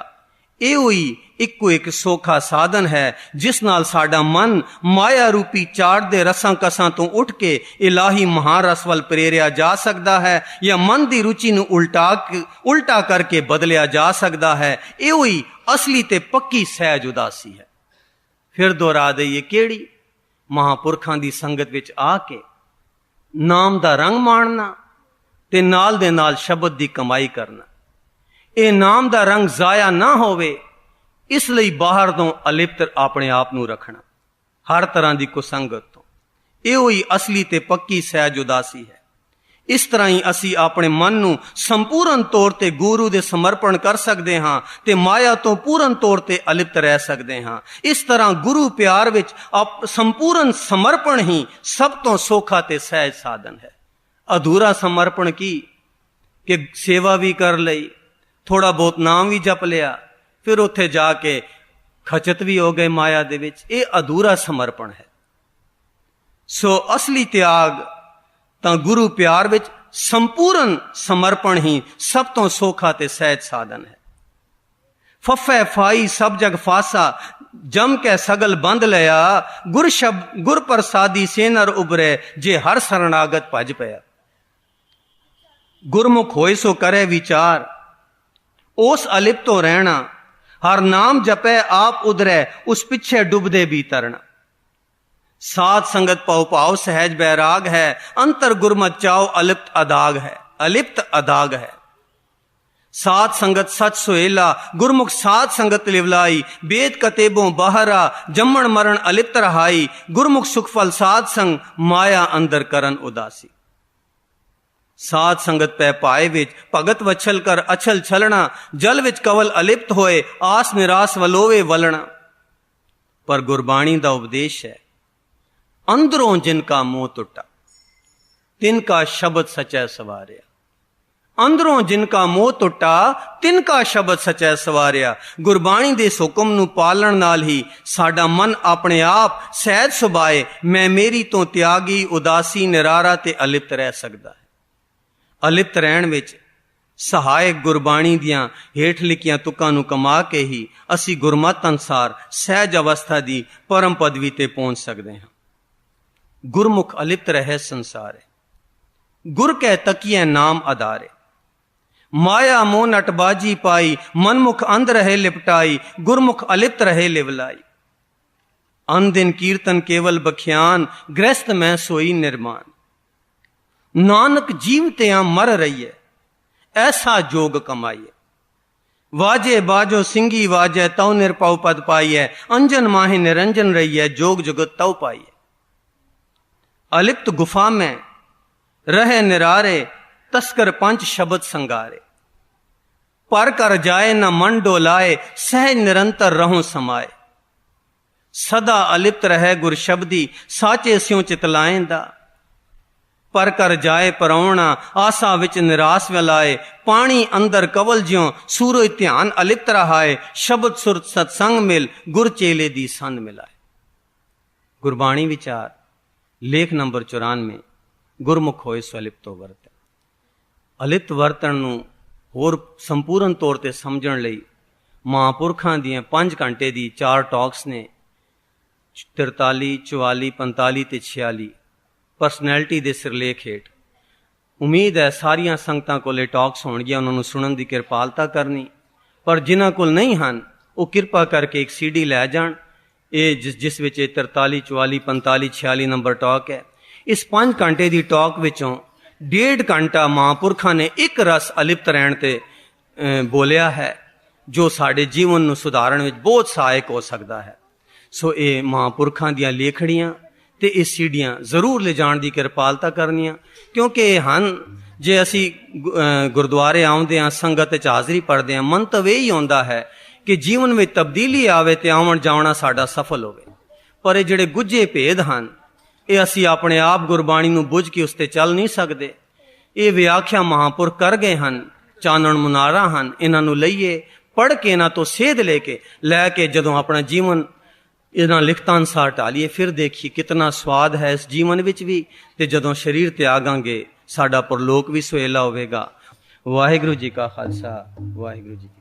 ਇਹੋ ਹੀ ਇੱਕੋ ਇੱਕ ਸੌਖਾ ਸਾਧਨ ਹੈ, ਜਿਸ ਨਾਲ ਸਾਡਾ ਮਨ ਮਾਇਆ ਰੂਪੀ ਚਾੜ ਦੇ ਰਸਾਂ ਕਸਾਂ ਤੋਂ ਉੱਠ ਕੇ ਇਲਾਹੀ ਮਹਾਰਸ ਵੱਲ ਪ੍ਰੇਰਿਆ ਜਾ ਸਕਦਾ ਹੈ, ਜਾਂ ਮਨ ਦੀ ਰੁਚੀ ਨੂੰ ਉਲਟਾ ਕਰਕੇ ਬਦਲਿਆ ਜਾ ਸਕਦਾ ਹੈ। ਇਹੋ ਹੀ ਅਸਲੀ ਤੇ ਪੱਕੀ ਸਹਿਜ ਉਦਾਸੀ ਹੈ। ਫਿਰ ਦੁਹਰਾ ਦਈਏ ਕਿਹੜੀ? ਮਹਾਂਪੁਰਖਾਂ ਦੀ ਸੰਗਤ ਵਿੱਚ ਆ ਕੇ ਨਾਮ ਦਾ ਰੰਗ ਮਾਣਨਾ ਤੇ ਨਾਲ ਦੇ ਨਾਲ ਸ਼ਬਦ ਦੀ ਕਮਾਈ ਕਰਨਾ। ਇਹ ਨਾਮ ਦਾ ਰੰਗ ਜ਼ਾਇਆ ਨਾ ਹੋਵੇ, ਇਸ ਲਈ ਬਾਹਰ ਤੋਂ ਅਲਿਪਤ ਆਪਣੇ ਆਪ ਨੂੰ ਰੱਖਣਾ, ਹਰ ਤਰ੍ਹਾਂ ਦੀ ਕੁਸੰਗਤ ਤੋਂ। ਇਹੋ ਹੀ ਅਸਲੀ ਤੇ ਪੱਕੀ ਸਹਿਜ ਉਦਾਸੀ ਹੈ। ਇਸ ਤਰ੍ਹਾਂ ਹੀ ਅਸੀਂ ਆਪਣੇ ਮਨ ਨੂੰ ਸੰਪੂਰਨ ਤੌਰ ਤੇ ਗੁਰੂ ਦੇ ਸਮਰਪਣ ਕਰ ਸਕਦੇ ਹਾਂ ਤੇ ਮਾਇਆ ਤੋਂ ਪੂਰਨ ਤੌਰ ਤੇ ਅਲਿਪਤ ਰਹਿ ਸਕਦੇ ਹਾਂ। ਇਸ ਤਰ੍ਹਾਂ ਗੁਰੂ ਪਿਆਰ ਵਿੱਚ ਸੰਪੂਰਨ ਸਮਰਪਣ ਹੀ ਸਭ ਤੋਂ ਸੌਖਾ ਤੇ ਸਹਿਜ ਸਾਧਨ ਹੈ। ਅਧੂਰਾ ਸਮਰਪਣ ਕੀ ਕਿ ਸੇਵਾ ਵੀ ਕਰ ਲਈ, ਥੋੜਾ ਬਹੁਤ ਨਾਮ ਵੀ ਜਪ ਲਿਆ, ਫਿਰ ਉੱਥੇ ਜਾ ਕੇ ਖਚਤ ਵੀ ਹੋ ਗਏ ਮਾਇਆ ਦੇ ਵਿੱਚ, ਇਹ ਅਧੂਰਾ ਸਮਰਪਣ ਹੈ। ਸੋ ਅਸਲੀ ਤਿਆਗ ਤਾਂ ਗੁਰੂ ਪਿਆਰ ਵਿੱਚ ਸੰਪੂਰਨ ਸਮਰਪਣ ਹੀ ਸਭ ਤੋਂ ਸੌਖਾ ਤੇ ਸਹਿਜ ਸਾਧਨ ਹੈ। ਫੱਫੇ ਫਾਈ ਸਭ ਜਗ ਫਾਸਾ, ਜਮ ਕੇ ਸਗਲ ਬੰਦ ਲਿਆ, ਗੁਰ ਪ੍ਰਸਾਦੀ ਸੇਨਰ ਉਬਰੇ, ਜੇ ਹਰ ਸਰਣਾਗਤ ਭਜ ਪਿਆ। ਗੁਰਮੁਖ ਹੋਏ ਸੋ ਕਰੇ ਵਿਚਾਰ, ਉਸ ਅਲਿਪਤ ਤੋਂ ਰਹਿਣਾ, ਹਰ ਨਾਮ ਜਪੈ ਆਪ ਉਧਰੈ, ਉਸ ਪਿੱਛੇ ਡੁੱਬਦੇ ਵੀ ਤਰਨਾ। ਸਾਧ ਸੰਗਤ ਪਉ ਭਾਉ ਸਹਿਜ ਬੈਰਾਗ ਹੈ, ਅੰਤਰ ਗੁਰਮਤਿ ਚਾਉ ਅਲਿਪਤ ਅਦਾਗ ਹੈ, ਅਲਿਪਤ ਅਦਾਗ ਹੈ। ਸਾਧ ਸੰਗਤ ਸਚ ਸੁਹੇਲਾ, ਗੁਰਮੁਖ ਸਾਧ ਸੰਗਤ ਲਿਵਲਾਈ, ਬੇਦ ਕਤੇਬੋਂ ਬਾਹਰਾ, ਜੰਮਣ ਮਰਨ ਅਲਿਪਤ ਰਹਾਈ। ਗੁਰਮੁਖ ਸੁਖ ਫਲ ਸਾਧ ਸੰਗ, ਮਾਇਆ ਅੰਦਰ ਕਰਨ ਉਦਾਸੀ। ਸਾਧ ਸੰਗਤ ਪੈ ਪਾਏ ਵਿੱਚ ਭਗਤ ਵਛਲ ਕਰ ਅਛਲ ਛਲਣਾ, ਜਲ ਵਿੱਚ ਕਵਲ ਅਲਿਪਤ ਹੋਏ, ਆਸ ਨਿਰਾਸ ਵਲੋਵੇ ਵਲਣਾ। ਪਰ ਗੁਰਬਾਣੀ ਦਾ ਉਪਦੇਸ਼ ਹੈ, ਅੰਦਰੋਂ ਜਿਨ ਕਾ ਮੋਹ ਟੁੱਟਾ, ਤਿਨ ਕਾ ਸ਼ਬਦ ਸਚੈ ਸਵਾਰਿਆ। ਅੰਦਰੋਂ ਜਿਨ ਕਾ ਮੋਹ ਟੁੱਟਾ, ਤਿਨ ਕਾ ਸ਼ਬਦ ਸਚੈ ਸਵਾਰਿਆ। ਗੁਰਬਾਣੀ ਦੇ ਹੁਕਮ ਨੂੰ ਪਾਲਣ ਨਾਲ ਹੀ ਸਾਡਾ ਮਨ ਆਪਣੇ ਆਪ ਸਹਿਜ ਸੁਭਾਏ ਮੈਂ ਮੇਰੀ ਤੋਂ ਤਿਆਗੀ, ਉਦਾਸੀ, ਨਿਰਾਰਾ ਤੇ ਅਲਿਪਤ ਰਹਿ ਸਕਦਾ ਹੈ। ਅਲਿਪਤ ਰਹਿਣ ਵਿੱਚ ਸਹਾਇਕ ਗੁਰਬਾਣੀ ਦੀਆਂ ਹੇਠ ਲਿਖੀਆਂ ਤੁਕਾਂ ਨੂੰ ਕਮਾ ਕੇ ਹੀ ਅਸੀਂ ਗੁਰਮਤਿ ਅਨੁਸਾਰ ਸਹਿਜ ਅਵਸਥਾ ਦੀ ਪਰਮ ਪਦਵੀ ਤੇ ਪਹੁੰਚ ਸਕਦੇ ਹਾਂ। ਗੁਰਮੁਖ ਅਲਿਪਤ ਰਹੇ ਸੰਸਾਰੇ, ਗੁਰ ਕੈ ਤਕੀਐ ਨਾਮ ਆਧਾਰੇ। ਮਾਇਆ ਮੋਹ ਨਟਬਾਜੀ ਪਾਈ, ਮਨਮੁਖ ਅੰਧ ਰਹੇ ਲਿਪਟਾਈ, ਗੁਰਮੁਖ ਅਲਿਪਤ ਰਹੇ ਲਿਵਲਾਈ। ਅਨ ਦਿਨ ਕੀਰਤਨ ਕੇਵਲ ਬਖਿਆਨ, ਗ੍ਰਸਤ ਮੈਂ ਸੋਈ ਨਿਰਮਾਨ। ਨਾਨਕ ਜੀਵਤਿਆਂ ਮਰ ਰਹੀਏ, ਐਸਾ ਜੋਗ ਕਮਾਈਏ। ਵਾਜੇ ਬਾਜੋ ਸਿੰਘੀ ਵਾਜੈ, ਤਉ ਨਿਰਪਉ ਪਦ ਪਾਈਐ। ਅੰਜਨ ਮਾਹੇ ਨਿਰੰਜਨ ਰਹੀਐ, ਜੋਗ ਜੁਗਤ ਤਉ ਪਾਈਐ। ਅਲਿਪਤ ਗੁਫਾ ਮੈਂ ਰਹੇ ਨਿਰਾਰੇ, ਤਸਕਰ ਪੰਚ ਸ਼ਬਦ ਸੰਗਾਰੇ। ਪਰ ਕਰ ਜਾਏ ਨਾ ਮਨ ਡੋਲਾਏ, ਸਹਿਜ ਨਿਰੰਤਰ ਰਹੋ ਸਮਾਏ। ਸਦਾ ਅਲਿਪਤ ਰਹੇ ਗੁਰ ਸ਼ਬਦੀ, ਸਾਚੇ ਸਿਉ ਚਿਤਲਾਏਂਦਾ। ਪਰ ਕਰ ਜਾਏ ਪਰਾਉਣਾ, ਆਸਾ ਵਿੱਚ ਨਿਰਾਸ ਵਲਾਏ। ਪਾਣੀ ਅੰਦਰ ਕਵਲ ਜਿਉ, ਸੂਰਜ ਧਿਆਨ ਅਲਿਪਤ ਰਹਾਏ। ਸ਼ਬਦ ਸੁਰਤ ਸਤਸੰਗ ਮਿਲ, ਗੁਰ ਚੇਲੇ ਦੀ ਸੰਨ ਮਿਲਾਏ। ਗੁਰਬਾਣੀ ਵਿਚਾਰ ਲੇਖ ਨੰਬਰ 94। ਗੁਰਮੁਖ ਹੋਏ ਸੋ ਅਲਿਪਤੋ ਵਰਤੈ। ਅਲਿਪਤ ਵਰਤਣ ਨੂੰ ਹੋਰ ਸੰਪੂਰਨ ਤੌਰ ਤੇ ਸਮਝਣ ਲਈ ਮਹਾਂਪੁਰਖਾਂ ਦੀਆਂ 5 ਘੰਟੇ ਦੀ 4 ਟਾਕਸ ਨੇ। 43, 44, 45 ਤੇ 46 ਪਰਸਨੈਲਿਟੀ ਦੇ ਸਿਰਲੇਖ ਹੇਠ। ਉਮੀਦ ਹੈ ਸਾਰੀਆਂ ਸੰਗਤਾਂ ਕੋਲੇ ਟਾਕਸ ਹੋਣਗੀਆਂ, ਉਹਨਾਂ ਨੂੰ ਸੁਣਨ ਦੀ ਕਿਰਪਾਲਤਾ ਕਰਨੀ। ਪਰ ਜਿਨ੍ਹਾਂ ਕੋਲ ਨਹੀਂ ਹਨ ਉਹ ਕਿਰਪਾ ਕਰਕੇ ਇੱਕ CD ਲੈ ਜਾਣ, ਇਹ ਜਿਸ ਵਿੱਚ 43, 44, 45, 46 ਨੰਬਰ ਟਾਕ ਹੈ। ਇਸ 5 ਘੰਟੇ ਦੀ ਟਾਕ ਵਿੱਚੋਂ 1.5 ਘੰਟਾ ਮਹਾਂਪੁਰਖਾਂ ਨੇ ਇੱਕ ਰਸ ਅਲਿਪਤ ਰਹਿਣ ਤੇ ਬੋਲਿਆ ਹੈ, ਜੋ ਸਾਡੇ ਜੀਵਨ ਨੂੰ ਸੁਧਾਰਨ ਵਿੱਚ ਬਹੁਤ ਸਹਾਇਕ ਹੋ ਸਕਦਾ ਹੈ। ਸੋ ਇਹ ਮਹਾਂਪੁਰਖਾਂ ਦੀਆਂ ਲੇਖੜੀਆਂ ਤੇ ਇਹ ਸੀੜੀਆਂ ਜ਼ਰੂਰ ਲਿਜਾਣ ਦੀ ਕਿਰਪਾਲਤਾ ਕਰਨੀਆਂ, ਕਿਉਂਕਿ ਇਹ ਹਨ ਜੇ ਅਸੀਂ ਗੁਰਦੁਆਰੇ ਆਉਂਦੇ ਹਾਂ, ਸੰਗਤ ਵਿੱਚ ਹਾਜ਼ਰੀ ਪੜ੍ਹਦੇ ਹਾਂ, ਮੰਤਵ ਇਹ ਹੀ ਹੁੰਦਾ ਹੈ ਕਿ ਜੀਵਨ ਵਿੱਚ ਤਬਦੀਲੀ ਆਵੇ ਤੇ ਆਉਣ ਜਾਣਾ ਸਾਡਾ ਸਫਲ ਹੋਵੇ। ਪਰ ਇਹ ਜਿਹੜੇ ਗੁੱਝੇ ਭੇਦ ਹਨ, ਇਹ ਅਸੀਂ ਆਪਣੇ ਆਪ ਗੁਰਬਾਣੀ ਨੂੰ ਬੁੱਝ ਕੇ ਉਸ ਤੇ ਚੱਲ ਨਹੀਂ ਸਕਦੇ। ਇਹ ਵਿਆਖਿਆ ਮਹਾਂਪੁਰਖ ਕਰ ਗਏ ਹਨ, ਚਾਨਣ ਮੁਨਾਰਾ ਹਨ। ਇਹਨਾਂ ਨੂੰ ਲਈਏ, ਪੜ੍ਹ ਕੇ ਇਹਨਾਂ ਤੋਂ ਸੇਧ ਲੈ ਕੇ ਜਦੋਂ ਆਪਣਾ ਜੀਵਨ ਇਹਨਾਂ ਲਿਖਤਾਂ ਅਨੁਸਾਰ ਢਾਲੀਏ, ਫਿਰ ਦੇਖੀਏ ਕਿਤਨਾ ਸਵਾਦ ਹੈ ਇਸ ਜੀਵਨ ਵਿੱਚ ਵੀ, ਤੇ ਜਦੋਂ ਸਰੀਰ ਤਿਆਗਾਂਗੇ ਸਾਡਾ ਪਰਲੋਕ ਵੀ ਸੁਹੇਲਾ ਹੋਵੇਗਾ। ਵਾਹਿਗੁਰੂ ਜੀ ਕਾ ਖਾਲਸਾ, ਵਾਹਿਗੁਰੂ ਜੀ ਕੀ